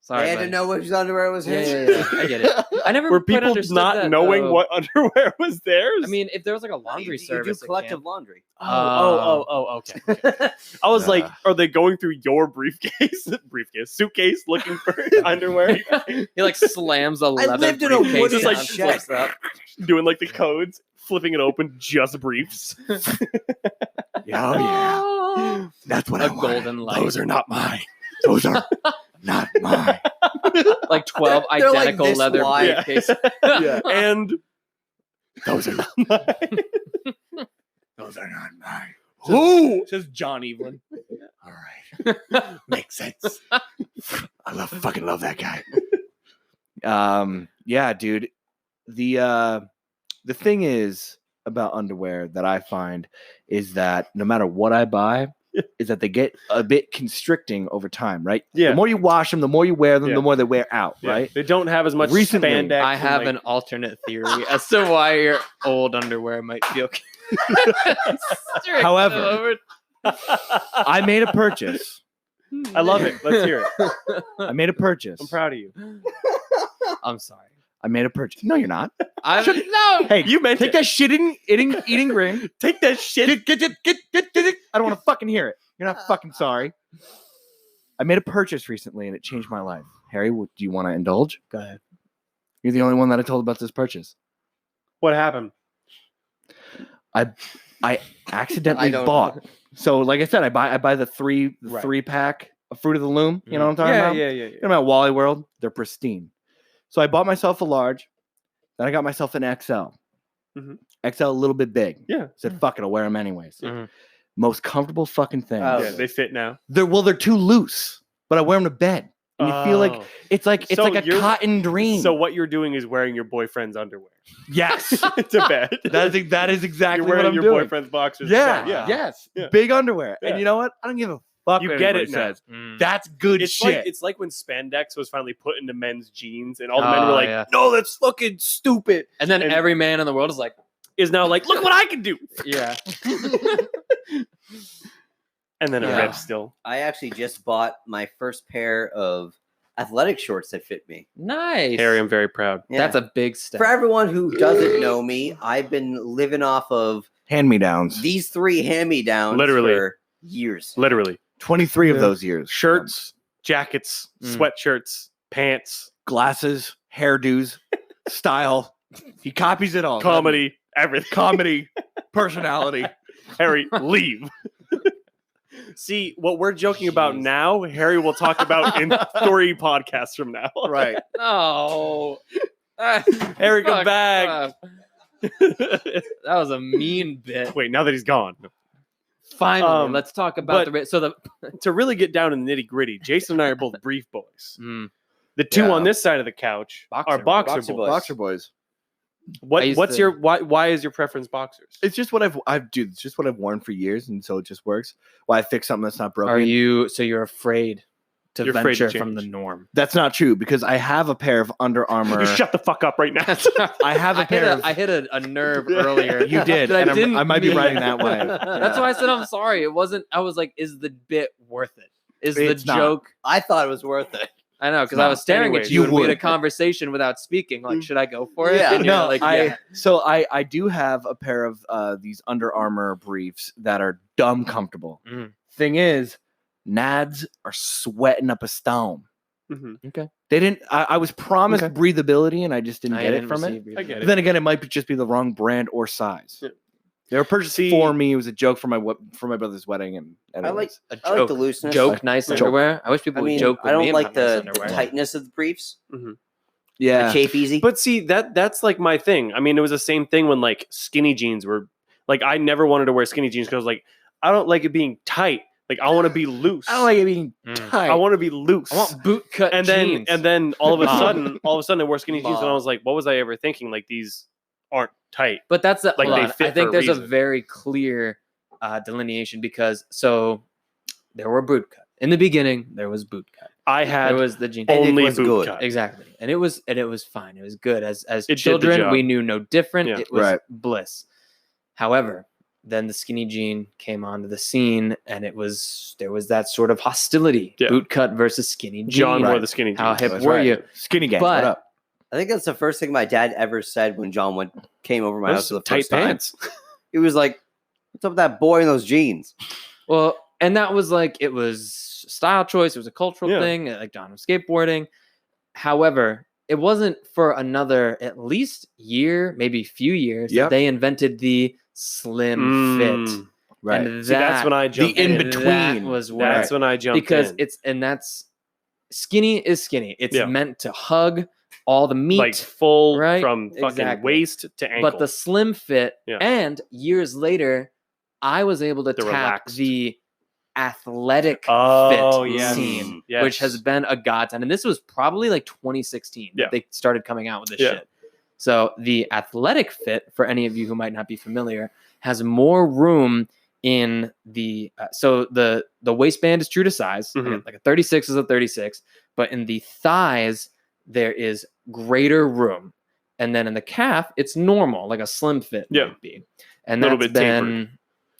Sorry, They had to buddy. know which underwear was Yeah, his. yeah, yeah. I get it. I never Were quite people understood not that, knowing though. what underwear was theirs? I mean, if there was like a No, laundry you service, do at collective camp- laundry. okay. I was like, Uh. are they going through your suitcase, looking for underwear, he like slams a leather lived in a briefcase wooden down, shed. flips up. doing like the codes, flipping it open, just briefs. Yeah, oh yeah. That's what A I wanted. golden light. Those are not mine. Those are not mine. Like 12 They're like identical this leather wide. briefcases. Yeah. And those are not mine. Those are not mine. Who? Says John Evelyn. All right. Makes sense. I fucking love that guy. Yeah, dude. The thing is about underwear that I find is that no matter what I buy, is that they get a bit constricting over time, right? Yeah. The more you wash them, the more you wear them, Yeah. the more they wear out, Yeah, right? They don't have as much Recently, spandex. I and, have like- an alternate theory as to why your old underwear might feel. However, I made a purchase. I love it. Let's hear it. I made a purchase. I'm proud of you. I'm sorry. I made a purchase. No, you're not. I'm Should- no. Hey, You meant take it. that shit eating ring. Take that shit. Get. I don't want to fucking hear it. You're not fucking sorry. I made a purchase recently and it changed my life. Harry, do you want to indulge? Go ahead. You're the only one that I told about this purchase. What happened? I accidentally I don't bought. know. So, like I said, I buy the three Right. pack of Fruit of the Loom. You know what I'm talking about? Yeah. You know about Wally World? They're pristine. So I bought myself a large. Then I got myself an XL. Mhm. XL a little bit big. Yeah. Said fuck it, I'll wear them anyways. Mhm. Most comfortable fucking thing. Oh. Yeah, they fit now. They're too loose, but I wear them to bed. And you feel like Oh. it's like So a you're- cotton dream. So what you're doing is wearing your boyfriend's underwear yes, to bed. that is exactly You're what wearing I'm your doing. boyfriend's boxers. to Yeah, bed. Yeah. yes, Yeah. big underwear. Yeah. And you know what? I don't give a fuck. You what get anybody it now. says. Mm. That's good It's shit. like it's like when spandex was finally put into men's jeans, and all the men were Oh, like, yeah. "No, that's fucking stupid." And then And- every man in the world is like, Is now like, "Look what I can do," yeah. and then it Yeah. rips still. I actually just bought my first pair of athletic shorts that fit me. Nice. Harry, I'm very proud. Yeah. That's a big step. For everyone who doesn't know me, I've been living off of Hand me downs. these 3 hand-me-downs Literally. for years. Literally, 23 of Yeah. those years. shirts, jackets, Mm. sweatshirts, pants, Glasses, hairdos, style. He copies it all. comedy, everything. Comedy, personality. Harry, leave. See, what we're joking about Jeez. now, Harry will talk about in 3 podcasts from now. Right. Oh. Harry, come Fuck back. off. That was a mean bit. Wait, now that he's gone. Finally, let's talk about but- the so the To really get down in the nitty gritty, Jason and I are both brief boys. Mm, The two Yeah. on this side of the couch Boxer are boxer, boxer boys. boys. Boxer boys. What? I used What's to- your why is your preference boxers? It's just what dude, it's just what I've worn for years, and so it just works. Why I fix something that's not broken. are you so you're afraid to You're afraid to venture from the change. norm? That's not true because I have a pair of Under Armour. You shut the fuck up right now. I have a pair of. I hit a nerve earlier. You did, that and I didn't I might be mean. riding that way. That's why I said I'm sorry. It wasn't. I was like, is the bit worth it? Is It's the not. joke? I thought it was worth it. I know because not. I was staring Anyways, at you you and we had a would. conversation without speaking. Like, should I go for it? Yeah. And you're No, like, I yeah. so I do have a pair of these Under Armour briefs that are dumb comfortable. Mm. Thing is, nads are sweating up a storm. Mhm. They didn't. I was promised Okay. breathability, and I just didn't I get it didn't from it. receive either. I get But it. then again, it might just be the wrong brand or size. Yeah. They were purchased See- for me. It was a joke for my brother's wedding, and I like anyways. A I like joke. the looseness. Joke, nice Joke. underwear. I wish people I would mean, joke. With I don't me like about nice the underwear. tightness of the briefs. yeah. They chafe easy. But see, that's like my thing. I mean, it was the same thing when like skinny jeans were like I never wanted to wear skinny jeans because like I don't like it being tight. Like I want to be loose. I don't like it being Mm. tight. I want to be loose. I want boot cut and jeans. then all of a Mom. sudden I wore skinny jeans and I Mom. was like, what was I ever thinking? Like these aren't tight. But that's the Like, hold they on. fit I think for a there's a reason. very clear delineation because so there were boot cut in the beginning. There was boot cut. I had There was the jean. And it only was boot good. cut. Exactly, and it was fine. It was good. As It did the children, job. we knew no different. Yeah. It was Right. bliss. However, then the skinny jean came onto the scene, and there was that sort of hostility: Yeah. boot cut versus skinny jean. John wore Right. the skinny jeans. How hip That's were right. you? Skinny gang. But- what up? I think that's the first thing my dad ever said when John came over my house Those for the tight first time. pants. He was like, "What's up with that boy in those jeans?" Well, and that was like it was style choice. It was a cultural Yeah. thing. Like John was skateboarding. However, it wasn't for another at least year, maybe few years, Yep. that they invented the slim fit. Mm. Right. And See, that's when I The jumped in in. between. That was where That's when I jumped because in. that's skinny is skinny. It's Yeah. meant to hug all the meat. like full right? from fucking Exactly. waist to ankle. But the slim fit, Yeah. and years later, I was able to The tap relaxed. the athletic Oh, fit yes. scene, Yes. which has been a godsend. And this was probably like 2016 Yeah. that they started coming out with this Yeah. shit. So the athletic fit, for any of you who might not be familiar, has more room in the so the waistband is true to size, Mhm. like a 36 is a 36, but in the thighs there is greater room, and then in the calf it's normal, like a slim fit Yeah. would be, and Little that's bit tapered. been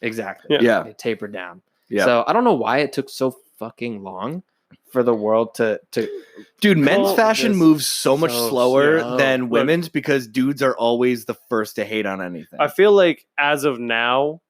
exactly Yeah. it tapered down. Yeah. So I don't know why it took so fucking long for the world to Dude, men's call fashion this moves so much so slower slow. than Look. women's because dudes are always the first to hate on anything. I feel like as of now,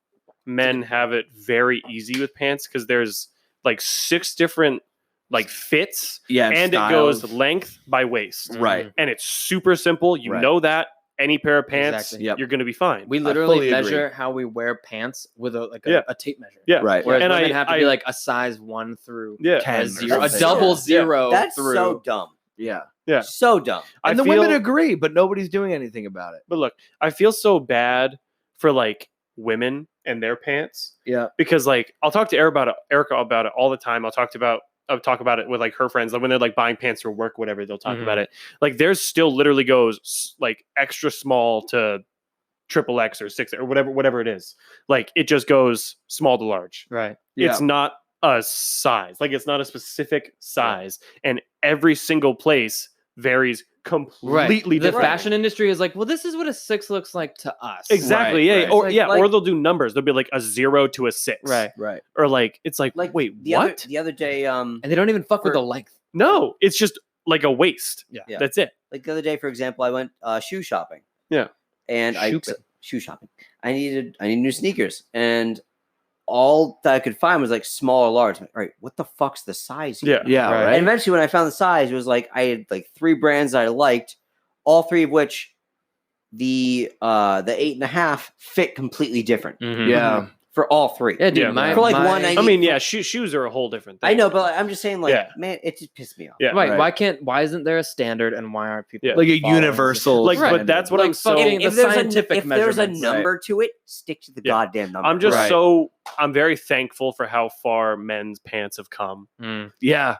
men have it very easy with pants because there's like 6 different like fits, yeah, and it goes length by waist, right. and it's super simple. You Right. know that any pair of pants, Exactly. Yep. you're gonna be fine. we I literally fully agree. measure how we wear pants with a Yeah. a tape measure. Yeah, Right. Whereas And women I- have to I- be like a size 1 through yeah, a 10 or zero, a something. double Yeah. zero That's through. so dumb. Yeah. Yeah. So dumb. I And the feel, women agree, but nobody's doing anything about it. But look, I feel so bad for like women and their pants Yeah. because like I'll talk to Erica about it all the time. I'll talk about talk about it with like her friends, like when they're like buying pants for work, whatever, they'll talk about it. Like theirs still literally goes like extra small to triple X or 6 or whatever it is. Like it just goes small to large. Right. It's not a size. Like it's not a specific size, and every single place varies completely The different. fashion industry is like, well, this is what a 6 looks like to us. Exactly. Right, Yeah. right. Or Like- yeah. like- or they'll do numbers. They'll be like a 0 to a 6. Right. Right. Or like it's like, Like wait, the what? the other day, And they don't even fuck with For- the length. No, it's just like a waist. Yeah. Yeah. That's it. like the other day, for example, I went shoe shopping. Yeah. And Shooping. shoe shopping. I needed new sneakers, and all that I could find was like small or large. I'm like, all right, what the fuck's the size here? Yeah. Yeah. Right. Right. And eventually, when I found the size, it was like I had like 3 brands that I liked, all 3 of which the 8.5 fit completely different Yeah. for all 3. Yeah, dude. Yeah, my, right. For like my- one, I mean, yeah, shoes are a whole different thing. I know, but I'm just saying, like, Yeah. man, it just pissed me off. Yeah. Right. Right. Why isn't there a standard, and why aren't people Yeah. Like a following it? universal. Like, Right. but that's what Like I'm so. fucking- the scientific if there's a measurements. number to it, stick to the Yeah. goddamn number. I'm just Right. I'm very thankful for how far men's pants have come. Mm. Yeah.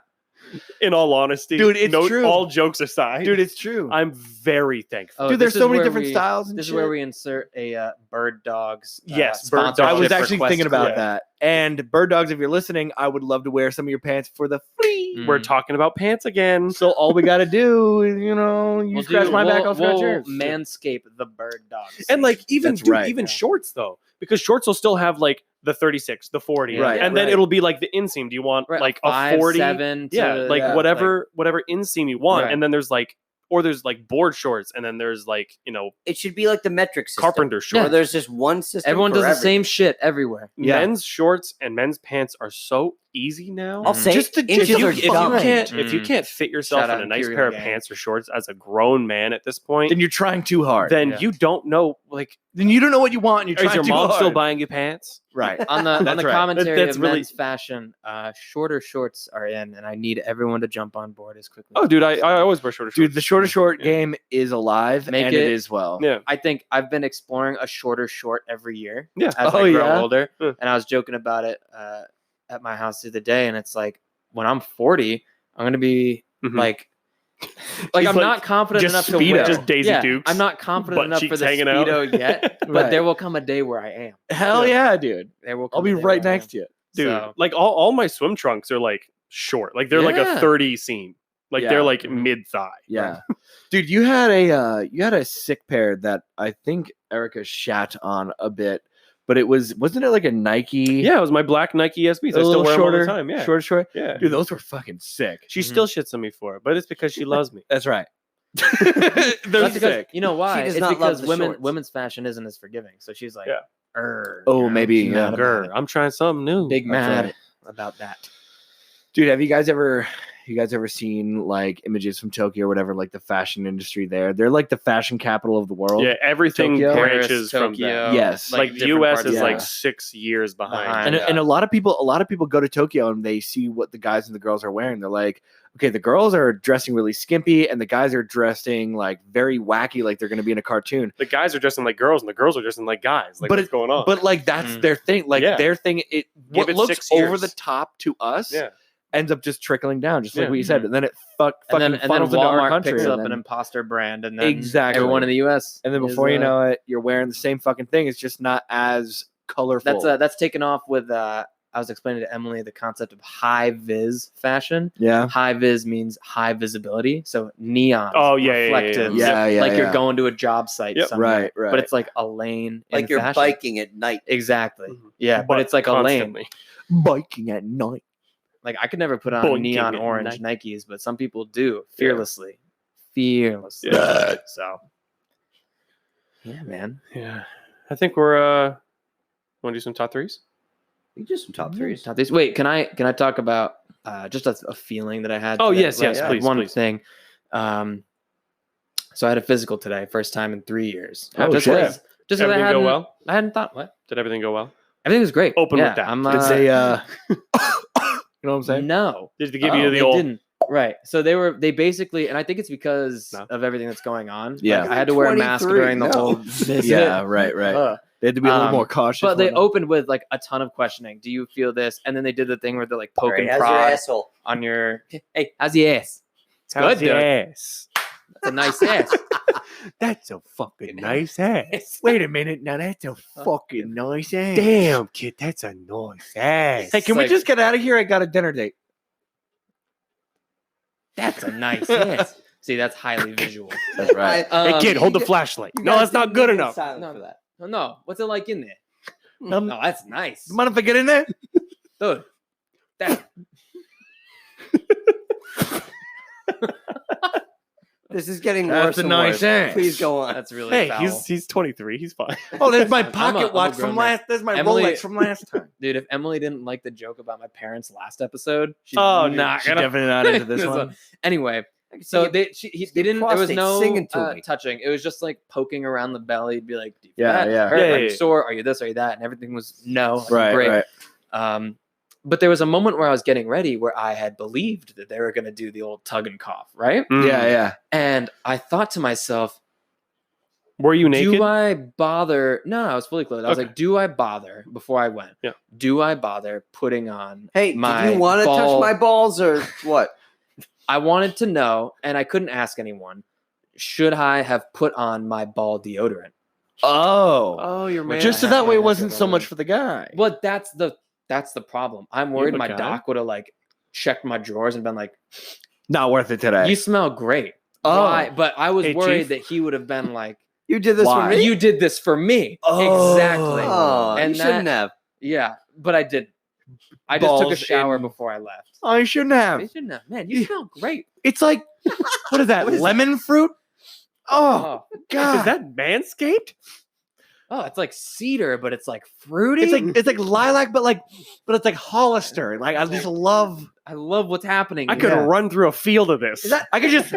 In all honesty, Dude, it's true. All jokes aside, Dude, it's true. I'm very thankful. Oh, Dude, this there's is so many where different we- styles and This is shit. where we insert a Bird Dogs. Yes, Bird Dogs. I was sponsorship actually request thinking about clip. that. And Bird Dogs, if you're listening, I would love to wear some of your pants for the free. Mm. We're talking about pants again. So all we got to do is, you know, you scratch my back, I'll scratch yours. Manscape the Bird Dogs. And like even That's right, even yeah. shorts though, because shorts will still have like the 36, the 40, Right, and then right. it'll be like the inseam. Do you want Right, like five, a 40? 7 to, Yeah, like yeah, whatever inseam you want, Right. and then there's like there's board shorts, and then there's like it should be like the metric system. carpenter Where shorts. there's just one system. Everyone for does the everything. same shit everywhere. Yeah. Men's shorts and men's pants are so easy now. I'll say Just it, to, inches if you, are if you dumb. can't if you Mm. can't fit yourself Shout in out a nice Imperial pair of Gang. pants or shorts as a grown man at this point, Then you're trying too hard. then Yeah. you don't know like Then you don't know what you want and you're is trying your too mom hard. still buying you pants? Right. On the That's right. commentary That's of really- men's fashion, shorter shorts are in, and I need everyone to jump on board as quickly. Oh, as dude, possible. I always wear shorter shorts. Dude, the shorter short Yeah. game is alive Make and it- it is well. Yeah. I think I've been exploring a shorter short every year. Yeah. As Oh, I grow yeah? older, Yeah. and I was joking about it at my house the other day, and it's like when I'm 40, I'm gonna be Mhm. like Just I'm like- not confident just enough to Speedo. wear. Just Daisy yeah, Dukes, I'm not confident butt enough for cheeks the hanging out. speedo yet, but Right. there will come a day where I am. Hell yeah, dude. There will. I'll come be a day right where I next am. to you. dude. So- Like all my swim trunks are like short. Like they're like a Yeah. 30 seam. Like Yeah. they're like Mhm. mid thigh. Yeah. Dude, you had a sick pair that I think Erica shat on a bit, but wasn't it like a Nike? Yeah, it was my black Nike SBs. I a still little wear them all shorter, the time. Yeah, short. yeah. Dude, those were fucking sick. She Mhm. still shits on me for it, but it's because she loves me. That's right. They're That's because, sick. you know why? does It's not love because the women shorts. women's fashion isn't as forgiving. So she's like, Yeah. Oh, maybe, she's yeah. mad about Grr, it. I'm trying something new. Big That's mad right. about that. Dude, have you guys ever seen like images from Tokyo or whatever, like the fashion industry there? They're like the fashion capital of the world. Yeah, everything Tokyo. branches from Tokyo, that. Yes. Like the different US parts is of like Yeah. 6 years behind. Behind. And a lot of people go to Tokyo and they see what the guys and the girls are wearing. They're like, okay, the girls are dressing really skimpy and the guys are dressing like very wacky, like they're going to be in a cartoon. The guys are dressing like girls and the girls are dressing like guys. Like But what's going on? But like that's Mm. their thing. Like Yeah. their thing. What it looks 6 over years. the top to us yeah. ends up just trickling down, just like Yeah. what you said. Mhm. And then it And fucking then funnels into our Walmart country. picks and up then- an imposter brand, and then Exactly. everyone in the U.S. and then is, before you know it, you're wearing the same fucking thing. It's just not as colorful. that's taken off with. I was explaining to Emily the concept of high vis fashion. yeah. High vis means high visibility, so neon. Oh, yeah, yeah, yeah, reflective. yeah. Yeah, like yeah. you're going to a job site. Yep. somewhere, Right. But it's like a lane. Like in you're fashion. biking at night. Exactly. Mhm. Yeah, but it's like a lane. constantly. biking at night. Like I could never put on Boinking neon at orange Nikes, but some people do fearlessly. Fearlessly. Yeah. So yeah, man. Yeah. I think we're want to do some top threes? You just some top threes. Top threes. Wait, can I talk about just a feeling that I had? Oh, today? yes, yes, please, One please. thing. So I had a physical today, first time in 3 years. Oh, just shit. 'cause- just 'cause Everything go well? I hadn't thought what. Did everything go well? Everything was great. Open with Yeah, that. I'm, Did they you know what I'm saying? no. Did they give Oh, you the they old didn't. Right. So they basically, and I think it's because No. of everything that's going on. Yeah. Like, I had to wear a mask 23, during the no. whole visit. Yeah, right. They had to be a little more cautious. But they whatnot. opened with like a ton of questioning. Do you feel this? And then they did the thing where they're like poke Alright, and how's your prod asshole? on your. Hey, how's your ass? It's good, dude. Yes. That's a nice ass. That's a fucking nice ass. Wait a minute. Now that's a fucking nice ass. Damn, kid, that's a nice ass. Hey, can we like- just get out of here? I got a dinner date. That's a nice ass. See, that's highly visual. That's right. Hey, kid, hold the flashlight. You No, guys that's not didn't good make it enough. silent No. for that. No, what's it like in there? Um, No, that's nice, Mind if I get in there? dude. That This is getting That's worse a and nice worse. ass. Please go on. that's really Hey, foul. he's 23. He's fine. Oh, there's my I'm a pocket watch grown from man. last. There's my Emily- Rolex from last time. Dude, if Emily didn't like the joke about my parents last episode, she's Oh, dude, not She's gonna. definitely not into this This one. one. Anyway, I can so see it. they didn't. There was prostate no singing to me. touching. It was just like poking around the belly. Be like, do you feel Yeah, that? yeah. Hurt? Yeah, Are yeah, you yeah. sore? Are you this? Are you that? And everything was no. Like, Right, great. right. But there was a moment where I was getting ready where I had believed that they were going to do the old tug and cough, right? Mm. Yeah, yeah. And I thought to myself, Were you naked? do I bother? No, I was fully clothed. I was Okay. like, do I bother before I went? Yeah. Do I bother putting on Hey, my do you want to touch ball- my balls or what? I wanted to know, and I couldn't ask anyone, should I have put on my ball deodorant? Oh. Oh, your man. Just so that way it wasn't so much for the guy. Well, that's the problem. I'm worried have a my guy? doc would have like checked my drawers and been like, Not worth it today. you smell great. Oh. Why? But I was Hey, worried Chief. that he would have been like, You did this Why? for me? you did this for me. Oh. Exactly. Oh, And you shouldn't that- have. Yeah, but I didn't. I just took a Balls shower in- before I left. Oh, you shouldn't have. You shouldn't have. Man, you smell great. It's like, what is that? What is lemon fruit? Oh, Oh, God. Is that Manscaped? oh, it's like cedar, but it's like fruity. It's like lilac, but it's like Hollister. Like I just love. I love what's happening. I could here. run through a field of this. I could just.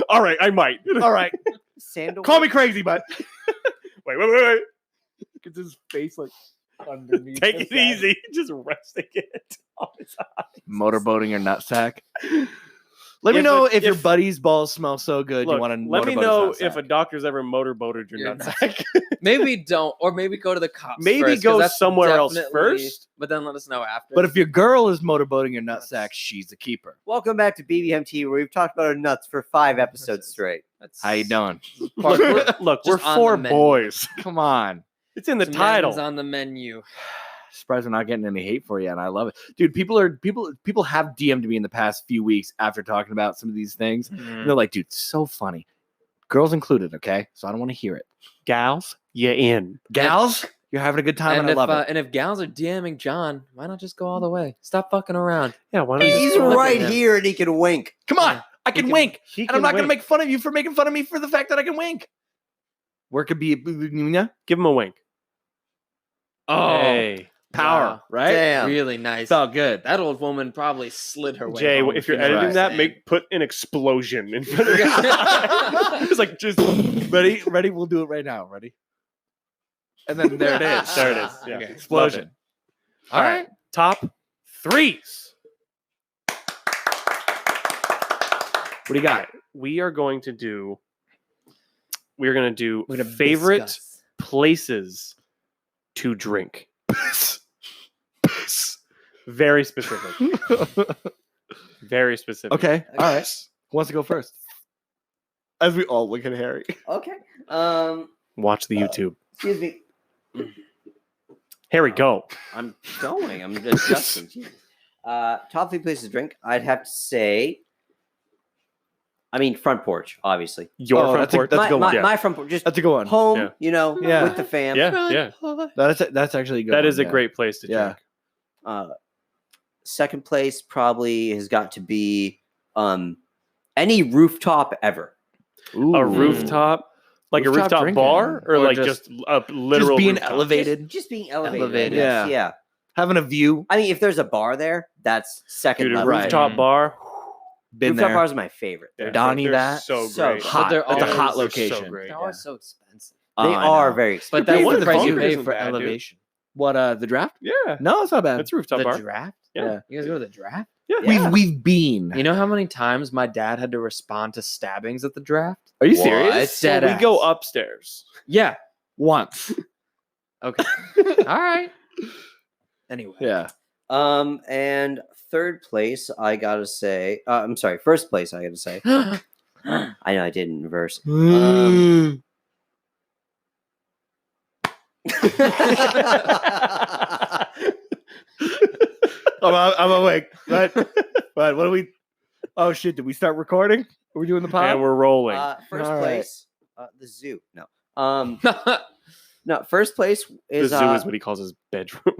All right, I might. All right, Sandal. call me crazy, but Wait. it's his face like underneath. Take it easy. Just resting it on his eye. Motorboating your nutsack. Let me If know a- if your if- buddy's balls smell so good. Look, you want to let me know if a doctor's ever motorboated your Your nutsack. Maybe don't, or maybe go to the cops. Maybe first, 'cause go that's somewhere else definitely- first. but then let us know after. But if your girl is motorboating your nutsack, she's a keeper. Welcome back to BBMT, where we've talked about our nuts for 5 episodes straight. That's How you doing? Look, we're just on the four menu. boys. Come on. It's in the Some title. men's on the menu. Surprised we're not getting any hate for you, and I love it, dude. People have DM'd me in the past few weeks after talking about some of these things. And they're like, dude, so funny, girls included. Okay, so I don't want to hear it. Gals, you in. Gals, you're having a good time, and I if, love it. and if gals are DMing John, why not just go all the way? Stop fucking around. Yeah, why don't you He's just look at right him? here and he can wink. Come on, Yeah. I can can- wink, He and I'm can not going to wink. make fun of you for making fun of me for the fact that I can wink. Where could be Give him a wink. Oh, Hey, power, Wow. right? Damn. really nice. Felt good. That old woman probably slid her way. Jay, home, if you're you know what editing I'm that, saying. put an explosion in front of it. It's like just Ready? We'll do it right now. Ready? And then there it is. There it is. Yeah. Okay. Explosion. All right, top threes. What do you got? We are going to do. We're going to do We're gonna favorite discuss. places to drink. Very specific. Very specific. Okay. All right. Who wants to go first? As we all look at Harry. Okay. Watch the YouTube. Excuse me. Harry, go. I'm going. I'm adjusting. Jesus. Top 3 places to drink. I'd have to say. I mean, front porch, obviously. Your Oh, front that's a- porch. that's a good one. Yeah. My front porch, just That's a good one. home. Yeah. You know, Yeah. with the fam. Yeah. That's actually a good. That one, is a yeah. great place to Yeah. drink. Second place probably has got to be any rooftop ever. Ooh. A rooftop, like a Rooftop rooftop drinking. bar, or Or like just- just a literal being rooftop? elevated. Just being elevated. Elevated. Yeah. Yeah. Yeah. Having a view. I mean, if there's a bar there, that's second Dude, a level. Right. rooftop bar. Been Rooftop there. bars are my favorite. Yeah, Donnie they're that. so So great. hot. they're That's a always- hot they're so location. great. They're always so expensive. They I are know. very expensive. But that's One the of the price you bunker pay isn't for bad, dude. elevation. What? The draft? Yeah, No, it's not bad. that's a rooftop The bar. draft? Yeah. You guys go to the draft? Yeah. We've been. You know how many times my dad had to respond to stabbings at the draft? Are you What? serious? Dead we go ass. upstairs. Yeah. Once. Okay. All right. Anyway. Yeah. And third place, I gotta say. I'm sorry, first place, I gotta say. I know I did it in reverse. I'm awake. What? What do we? Oh shit! Did we start recording? Are we doing the pod? And we're rolling. First All right. place, the zoo. No. No. First place The is zoo is what he calls his bedroom.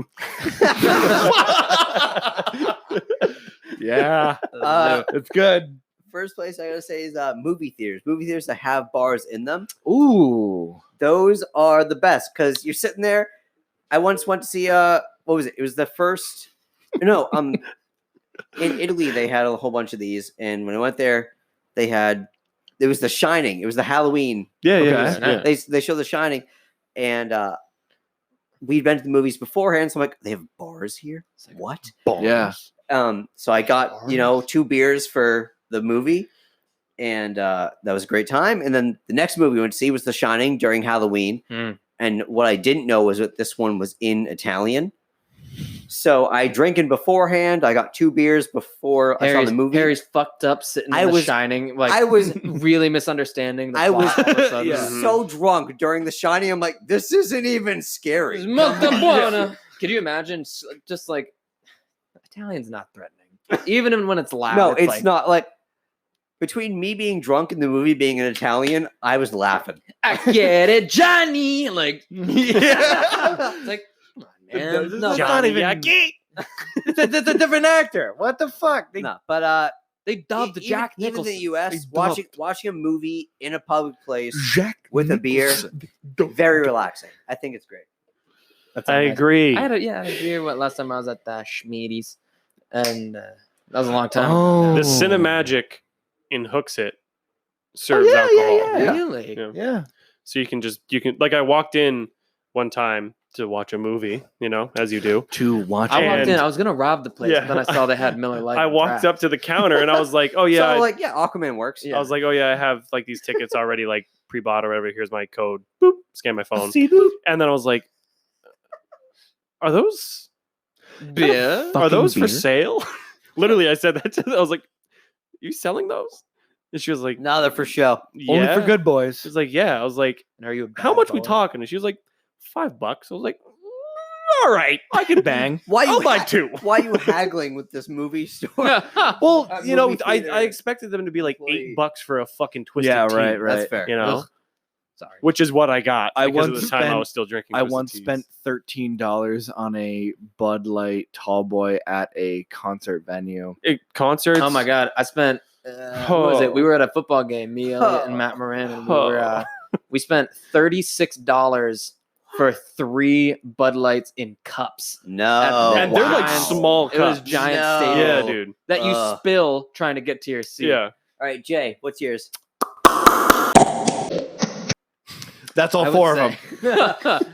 Yeah, it's good. First place I gotta say is movie theaters. Movie theaters that have bars in them. Ooh. Those are the best because you're sitting there. I once went to see what was it? It was the first. No, in Italy they had a whole bunch of these, and when I went there, it was The Shining. It was the Halloween. Yeah, Okay. yeah. They show The Shining, and we'd been to the movies beforehand. So I'm like, they have bars here. It's like, What? Yeah. So I got 2 beers for the movie, and that was a great time. And then the next movie we went to see was The Shining during Halloween. Hmm. And what I didn't know was that this one was in Italian. So I drank in beforehand. I got 2 beers before I saw the movie. Harry's fucked up sitting I in The was- Shining. Like I was- really misunderstanding. The I was plot all of a sudden. Yeah. so drunk during The Shining. I'm like, this isn't even It's scary. molto buono. Could you imagine just like Italian's not threatening, even when it's loud. No, it's like, not like between me being drunk and the movie being in Italian, I was laughing. I get it, Johnny. Like, Yeah. it's like, come on, man. It's No, not even. It's a different actor. What the fuck? They- No, but they dubbed Jack even in Nicholson. the U.S., They watching a movie in a public place Jack with a beer, Nicholson. very relaxing. I think it's great. I agree. I had a beer last time I was at Schmiedes, and that was a long time. Oh. The Cinemagic in Hooksett serves yeah, alcohol. yeah. Really? Yeah. Yeah. So you can like I walked in one time to watch a movie, as you do. To watch. I walked And- in. I was gonna rob the place, Yeah. but then I saw they had Miller Lite. I on walked draft. up to the counter and I was like, "Oh yeah." So Aquaman works. Yeah. I was like, "Oh yeah, I have like these tickets already like pre-bought or whatever. Here's my code." Boop, scan my phone. And then I was like, "Are those Yeah. are those Fucking for beer? sale?" Literally, I said that to them. I was like, "You selling those?" And she was like, No, they're for show. "Yeah." Only for good boys. She was like, "Yeah." I was like, And are you? A "How bad much we boy? talking?" And she was like, $5. I was like, "All right, I could bang. Why I'll you buy 2." Why are you haggling with this movie store? Well, At you know, movie I theater expected them to be like employee. $8 for a fucking twisted Yeah, tea, right. That's fair. You know, Ugh. Sorry. which is what I got. I because once at the time I spent- was still drinking. I Twisted once Teas. spent $13 on a Bud Light tall boy at a concert venue. Concerts. Oh my god! I spent. What was it? We were at a football game. Me, Elliot, and Matt Moran, and we spent $36 for 3 Bud Lights in cups. No. And they're like Giant- small It was cups. giant No. stadium Yeah, dude. that you Ugh. spill trying to get to your seat. Yeah. All right, Jay, what's yours? That's all I would 4 of them. say.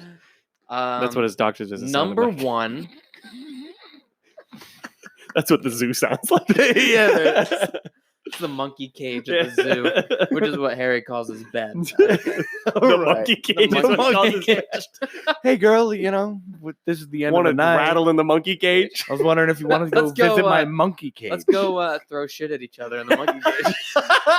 That's what his doctor's visit sounded number like. 1. That's what the zoo sounds like. Yeah, It's the monkey cage at the zoo, which is what Harry calls his bed. the monkey cage. The is what he calls monkey his cage. bed. Hey, girl, this is the end Want of to the night. rattle in the monkey cage? I was wondering if you wanted to go Let's go, visit my monkey cage. Let's go throw shit at each other in the monkey cage.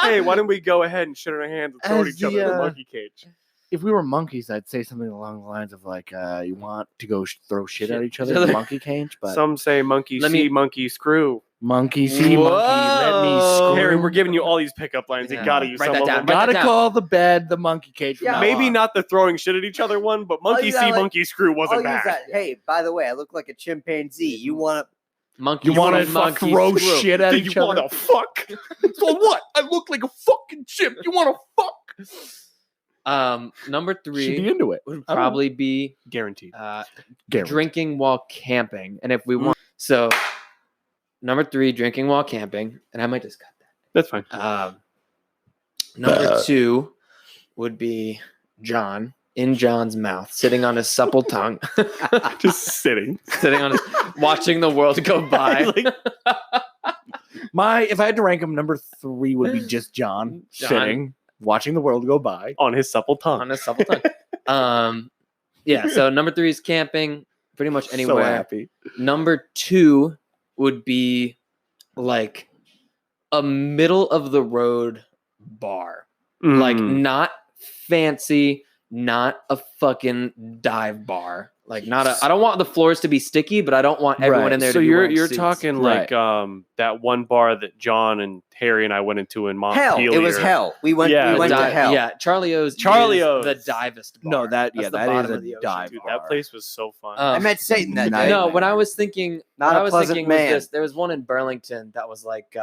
Hey, why don't we go ahead and shit in our hands and throw at As each other in the, the monkey cage? If we were monkeys, I'd say something along the lines of like, "You want to go throw shit at Shit each other each in the other. monkey cage?" But Some say monkey Let see, me- monkey screw. monkey see, monkey, let me Whoa. screw. Harry, we're giving you all these pickup lines. Yeah. You gotta use Write some that of down. them. Write Gotta that down. call the bed the monkey cage. From Yeah, now Maybe on. not the throwing shit at each other one, but monkey use see, that, like- monkey screw I'll wasn't use bad. that. Hey, by the way, I look like a chimpanzee. You want Monkey You want to said monkey throw screw. shit at Do each you other? want to fuck? So what? I look like a fucking chimp. You want to fuck? Number Should be 3 into it. would I don't probably be Guaranteed. Guaranteed. drinking while camping. And if we want, so number 3, drinking while camping, and I might just cut That's fine. that. Number 2 would be John in John's mouth, sitting on his supple tongue, Just sitting. sitting on his, watching the world go by. Like, If I had to rank them, number 3 would be just John, John. sitting, watching the world go by. On his supple tongue. On a supple tongue. Yeah. So number 3 is camping. Pretty much So anywhere. happy. Number 2 would be like a middle of the road bar. Like Mm. not fancy, not a fucking dive bar. Like not a. I don't want the floors to be sticky, but I don't want everyone Right. in there So to be wearing you're suits. talking Right. like that one bar that John and Harry and I went into in Hell, Montpelier. it was hell. We went. Yeah, we the went to Di- hell. Yeah, Charlie O's. Charlie is O's. the divest bar. No, that That's yeah, the that bottom is of a the ocean. dive Dude, bar. that place was so fun. Um, I met Satan that night. No, when I was thinking, Not what a I was pleasant thinking man. was this. There was one in Burlington that was like,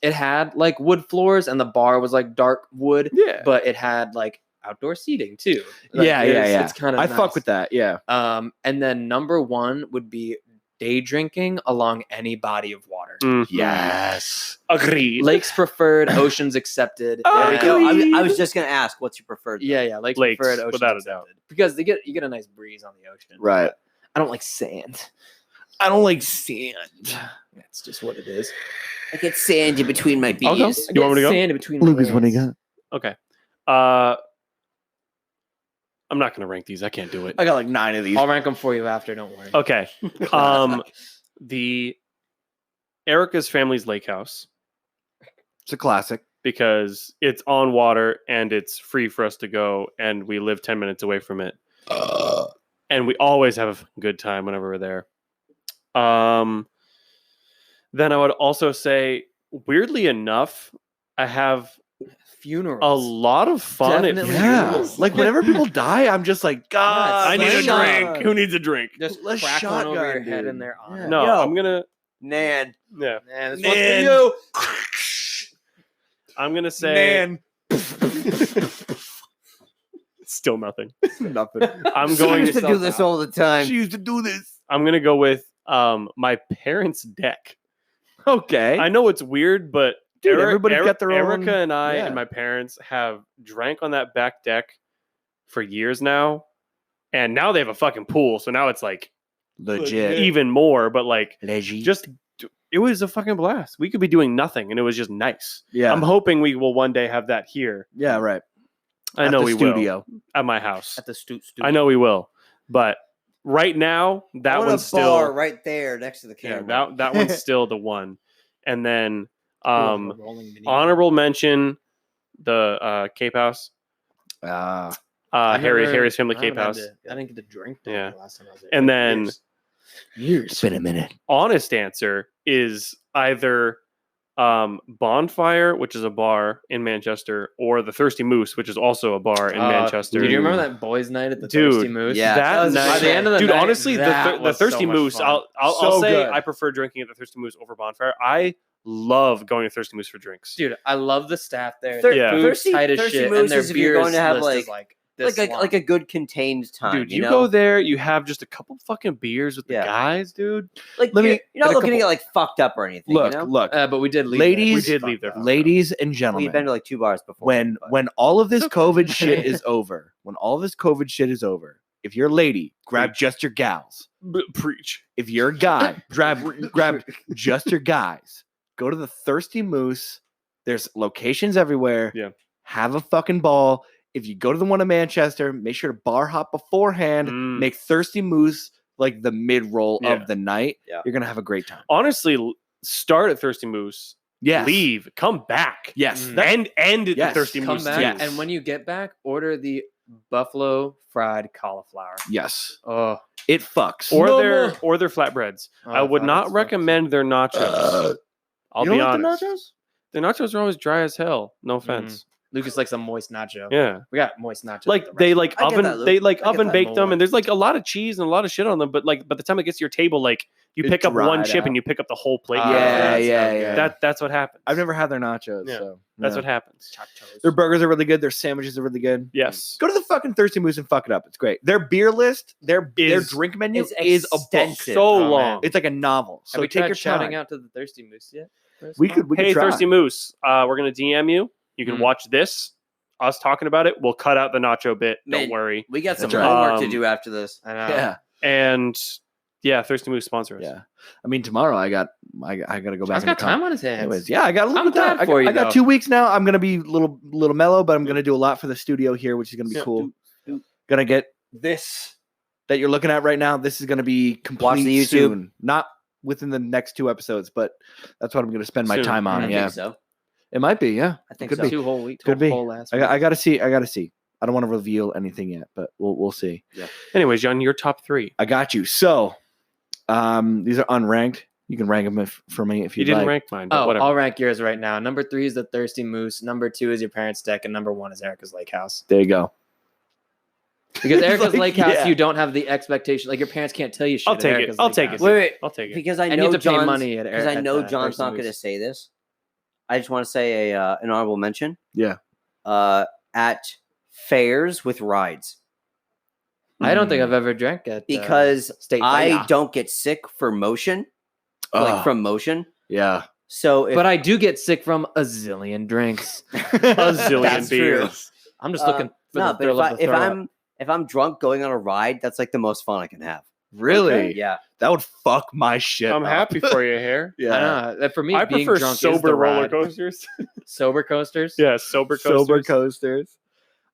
it had like wood floors, and the bar was like dark wood, yeah. but it had like outdoor seating too. Yeah, yeah. It's kind of I fuck with that. Yeah. And then number 1 would be day drinking along any body of water. Mhm. Yes. Agreed. Lakes preferred, oceans accepted. Oh, There we and- go. I was just gonna ask, what's your preferred? Yeah, lakes, Lakes, preferred, oceans without a accepted. Because you get a nice breeze on the ocean. Right. I don't like sand. I don't like sand. That's just what it is. I get sand in between my I'll go. bees. You want me to go? Sand in between my Lucas, what do you legs. got? Okay. I'm not gonna rank these. I can't do it. I got like 9 of these. I'll rank them for you after. Don't worry. Okay. The Erica's Family's Lake House, It's a classic. because it's on water and it's free for us to go, and we live 10 minutes away from it. And we always have a good time whenever we're there. Then I would also say, weirdly enough, I have Funerals. a lot of fun Definitely at Yeah. funerals. Like whenever people die, I'm just like, God, I need a let's drink. shot. Who needs a drink? Just let's crack one over your shotgun, head dude. in their honor. Yeah. No, Yo. I'm gonna. Nan. Yeah, Man, this Man. one's for you. I'm gonna say Man. still nothing. Nothing. I'm She going. used to do this all the time. She used to do this. I'm gonna go with my parents' deck. Okay. I know it's weird, but Dude, everybody's got their Erica own- and I yeah. and my parents have drank on that back deck for years now, and now they have a fucking pool. So now it's like Legit. even more. But like, Legit. just it was a fucking blast. We could be doing nothing, and it was just nice. Yeah. I'm hoping we will one day have that here. yeah, right. I At know the we studio. will at my house. At the stoop. I know we will, but right now that I want one's a bar still right there next to the yeah, camera. that one's still the one. And then Rolling mini. honorable mention the Cape House. I've never- Harry's family I Cape haven't had House. I didn't get to drink there Yeah. the last time I was there. And then Years. It's been a minute. honest answer is either Bonfire, which is a bar in Manchester, or the Thirsty Moose, which is also a bar in Manchester. Did you remember that boys' night at the Dude, Thirsty Moose? yeah. That That was- night, by the end of the dude, night, honestly, that the was Thirsty so much Moose, fun. I'll So say good. I prefer drinking at the Thirsty Moose over Bonfire. I love going to Thirsty Moose for drinks. Dude, I love the staff there. Thir- Yeah. Food's Thirsty- tight as Thirsty shit, Moose and their is if you're going beers to have, list is like this like long. a good contained time. Dude, you know? go there, you have just a couple fucking beers with the Yeah. guys, dude. like Let me- you're not get a looking to couple- get like fucked up or anything. Look, you know? look. But we did leave. Ladies- We did leave there. Ladies and Well, gentlemen. you've been to like 2 bars before. when but- all of this COVID shit is over, when all this COVID shit is over, if you're a lady, grab just your gals. Preach. If you're a guy, grab just your guys. Go to the Thirsty Moose. There's locations everywhere. Yeah. Have a fucking ball. If you go to the one in Manchester, make sure to bar hop beforehand. Mm. Make Thirsty Moose like the mid roll Yeah. of the night. Yeah. You're gonna have a great time. Honestly, start at Thirsty Moose, Yeah. leave, come back. Yes. Mm. That- End at Yes, the Thirsty Come Moose. back, too. Yes. and when you get back, order the buffalo fried cauliflower. yes. Oh, It fucks. or No their more. or their flatbreads. Oh, I would not flatbreads sucks. recommend their nachos. I'll You be don't like honest. the nachos? The nachos are always dry as hell. No offense. Lucas likes a moist nacho. Yeah. We got moist nachos. Like at the they restaurant. like I get oven that, Luke. they like I get oven that bake them, more. and there's like a lot of cheese and a lot of shit on them, but like by the time it gets to your table, like you It's pick up one dried chip out. and you pick up the whole plate. Ah, Yeah, that's yeah, so yeah. good. That's what happens. I've never had their nachos. Yeah. So That's yeah. what happens. Nachos. Their burgers are really good. Their sandwiches are really good. Yes. Go to the fucking Thirsty Moose and fuck it up. It's great. Their beer list, their Is- drink menu is is a book. extensive. So Oh, man. long. It's like a novel. Have So we take tried your shouting time. out to the Thirsty Moose yet? We could Hey, try. Thirsty Moose, we're gonna DM you. You can Mm. watch this. Us talking about it. We'll cut out the nacho bit. Don't Man. worry. we got some That's right. homework to Um, do after this. I know. Yeah. And Yeah, Thirsty Moose sponsor us. Yeah, I mean tomorrow I got to go back. John's got time on his hands. Anyways, yeah, I got a little I'm bit of time. glad for you, I got though. 2 weeks now. I'm gonna be a little mellow, but I'm gonna do a lot for the studio here, which is gonna be Yeah, cool. Gonna get this that you're looking at right now. This is gonna be complete Watch the YouTube. soon. Not within the next 2 episodes, but that's what I'm gonna spend my Soon. time on. I yeah, think so. it might be. Yeah, I think Could so. be. 2 whole weeks. Could be. Whole last I gotta see. I don't want to reveal anything yet, but we'll see. Anyways, John, your top 3. I got you. So, these are unranked. You can rank them for me if You you'd didn't like. rank mine, but Oh, whatever. I'll rank yours right now. Number 3 is the Thirsty Moose. Number 2 is your parents' deck, and number 1 is Erica's Lake House. There you go. Because Erica's Like, Lake House, yeah. you don't have the expectation. Like your parents can't tell you shit. I'll at take it. Erica's I'll Lake take House. it. Wait, I'll take it. because I And know you have to pay John's, money at because I know John's Thirsty not going to Moose. say this. I just want to say an honorable mention. Yeah. At fairs with rides, I don't think I've ever drank at because State. I Fair. don't get sick for motion, like from motion. Yeah. So, if, But I do get sick from a zillion drinks. A zillion That's true. beers. I'm just Uh, looking for no, the but thrill of the if throw up. I'm drunk going on a ride, that's like the most fun I can have. Really? Yeah. That would fuck my shit. I'm up. happy for you here. Yeah. I don't know. For me, I being prefer drunk is sober the roller ride. coasters. Sober coasters. Yeah, sober coasters. Sober coasters.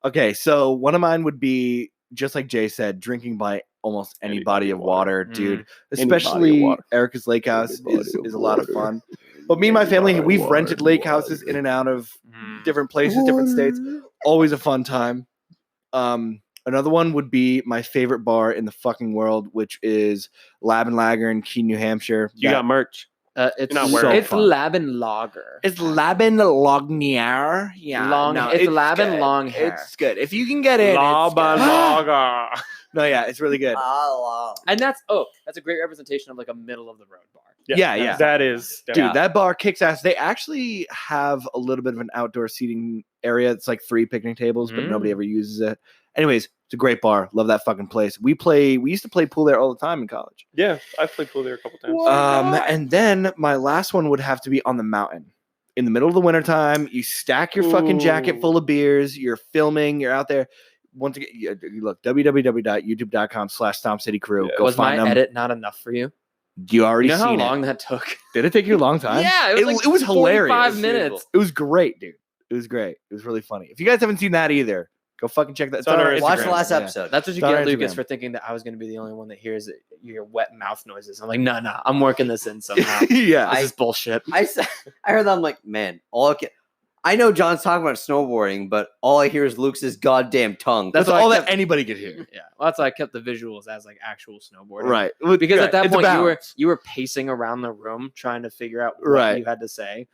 Okay, so one of mine would be just like Jay said, drinking by almost any body of water, dude. Any body of Especially water. Erica's Lake House Any body is of a lot of water. fun. But me and my family, Any we've body rented of lake water. houses in and out of Mm. different places, different states. Always a fun time. Another one would be my favorite bar in the fucking world, which is Lab and Lager in Keene, New Hampshire. You got merch. It's You're not wearing it's it. fun. Lab and Lager. It's Lab and Lognier. Yeah, Long- it's Lab and good. long hair. It's good if you can get in. it's Laba good. laga. No, yeah, it's really good. And that's a great representation of like a middle of the road bar. Yeah. That is. Dude, that bar kicks ass. They actually have a little bit of an outdoor seating area. It's like 3 picnic tables, but nobody ever uses it. Anyways, it's a great bar. Love that fucking place. We used to play pool there all the time in college. Yeah, I've played pool there a couple times. And then my last one would have to be on the mountain. In the middle of the wintertime, you stack your fucking jacket Ooh. full of beers, you're filming, you're out there. Once again, you look, www.youtube.com/StompCityCrew. Yeah. Go Was my find them. edit not enough for you? You already You know how seen long it. that took? Did it take you a long time? Yeah, It was hilarious. 45 minutes. It was great, dude. It was great. It was really funny. If you guys haven't seen that either, go fucking check that. It's on our Watch the Instagram. last Yeah. episode. That's what you It's on get, our Lucas, Instagram. for thinking that I was going to be the only one that hears your wet mouth noises. I'm like, no, I'm working this in somehow. Yeah. This is bullshit. I heard that. I'm like, man, I know John's talking about snowboarding, but all I hear is Luke's goddamn tongue. That's why I all that kept- anybody could hear. Yeah, well, that's why I kept the visuals as like actual snowboarding. Right. Because at that It's a point balance. you were pacing around the room trying to figure out what Right. you had to say.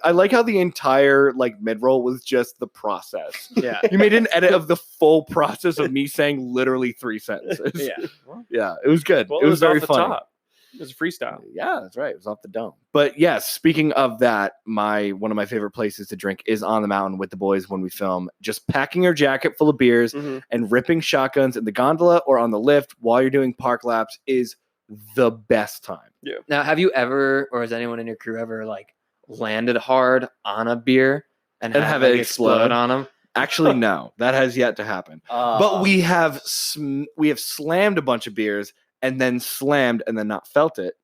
I like how the entire like mid roll was just the process. Yeah. You made an edit of the full process of me saying literally 3 sentences. Yeah. Yeah, it was good. Well, it was very off the funny. top. It was a freestyle. Yeah, that's right. It was off the dome. But yes, speaking of that, one of my favorite places to drink is on the mountain with the boys when we film. Just packing our jacket full of beers Mhm. and ripping shotguns in the gondola or on the lift while you're doing park laps is the best time. Now, have you ever, or has anyone in your crew ever like landed hard on a beer and And had have like, it explode? on them? Actually, no, that has yet to happen. But we have slammed a bunch of beers and then slammed and then not felt it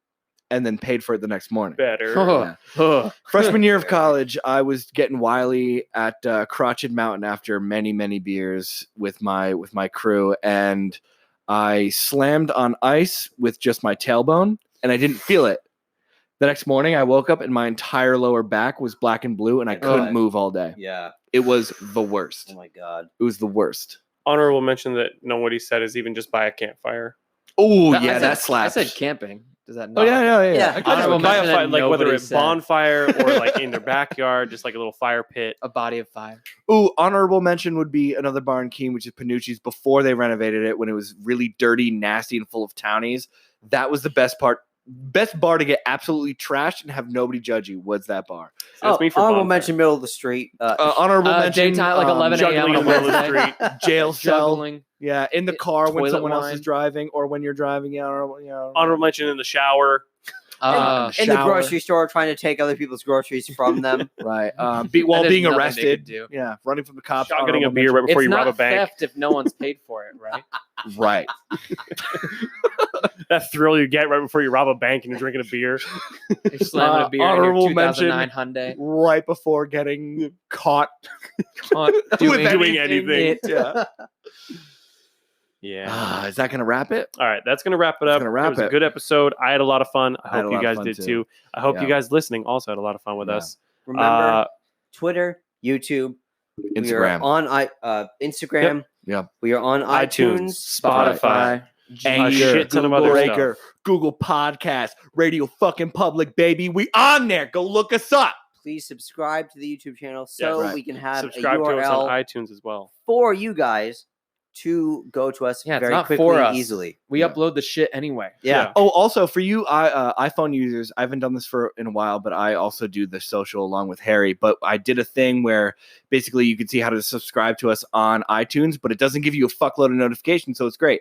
and then paid for it the next morning. Better. Yeah. Freshman year of college, I was getting wily at Crotched Mountain after many, many beers with my crew, and I slammed on ice with just my tailbone, and I didn't feel it. The next morning, I woke up and my entire lower back was black and blue, and I couldn't move all day. yeah. It was the worst. Oh my god. It was the worst. Honorable mention that nobody said is even just by a campfire. Oh That- yeah, I that said, slaps. I said camping. Does that Oh not? yeah. Yeah. I could Honorable have- By a mention that fire, like whether nobody it's said. bonfire or like in their backyard, just like a little fire pit. A body of fire. Ooh, honorable mention would be another bar in Keene, which is Panucci's, before they renovated it when it was really dirty, nasty, and full of townies. That was the best part. Best bar to get absolutely trashed and have nobody judge you was that bar. So that's me for honorable bonfire. mention, middle of the street. Honorable mention. Daytime, like 11 a.m. juggling on a in the middle of the Wednesday. street. Jail cell. Juggling. Yeah, in the car when Toilet someone else wine. is driving or when you're driving. Yeah, Honorable mention in the shower. in the shower. grocery store trying to take other people's groceries from them. Right. While And there's being nothing they arrested. could do. Yeah, running from the cops. Shotgunning a honorable beer right before It's you rob not a bank. theft if no one's paid for it, right? mention. Right. that thrill you get right before you rob a bank and you're drinking a beer. You're slamming a beer in honorable your 2009 Hyundai. Right before getting caught Doing anything. Yeah. Yeah. Is that gonna wrap it? All right, that's gonna wrap it That's up. gonna wrap it was a it. good episode. I had a lot of fun. I I had hope a you lot of guys fun did too. too. I hope Yeah. you guys listening also had a lot of fun with Yeah. us. Remember, Twitter, YouTube, We are Instagram. on Instagram. Yep. We are on iTunes, iTunes, Spotify, Anchor, a shit ton of Google other Breaker, stuff. Google Podcast, Radio fucking Public, baby. We on there. Go look us up. Please subscribe to the YouTube channel so Right. we can have Subscribe a to us on URL iTunes as well. for you guys to go to us Yeah, it's very not quickly for and us. easily. We Yeah. upload the shit anyway. Yeah. Oh, also for you iPhone users, I haven't done this in a while, but I also do the social along with Harry. But I did a thing where basically you can see how to subscribe to us on iTunes, but it doesn't give you a fuckload of notifications, so it's great.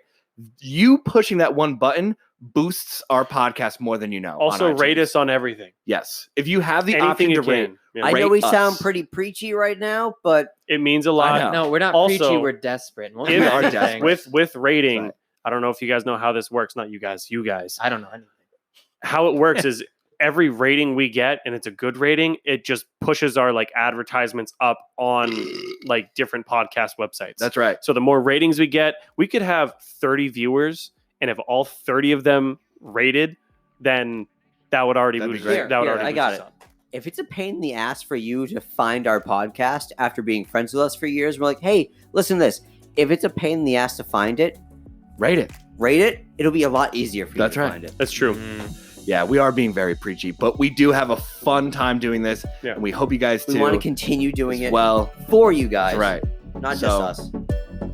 You pushing that one button boosts our podcast more than you know. on Also, rate iTunes. us on everything. Yes, if you have the Anything option you to rate, can. Yeah. I know Rate we sound us. pretty preachy right now, but It means a lot. know. No, we're not Also, preachy. We're desperate. And we'll if- do We are anything. desperate. with rating, Right. I don't know if you guys know how this works. Not you guys. I don't know anything. How it works is every rating we get, and it's a good rating, it just pushes our like advertisements up on like different podcast websites. that's right. So the more ratings we get, we could have 30 viewers, and if all 30 of them rated, then that would already That'd be boost. great. That would Here, already I boost got us it. up. if it's a pain in the ass for you to find our podcast after being friends with us for years, we're like, hey, listen to this. If it's a pain in the ass to find it, Rate it. rate it. It'll be a lot easier for you That's to right. find it. That's true. Yeah, we are being very preachy, but we do have a fun time doing this, Yeah. and we hope you guys We too. want to continue doing as it well. for you guys, Right. not So- just us.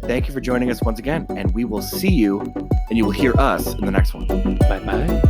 Thank you for joining us once again, and we will see you, and you will hear us in the next one. Bye bye.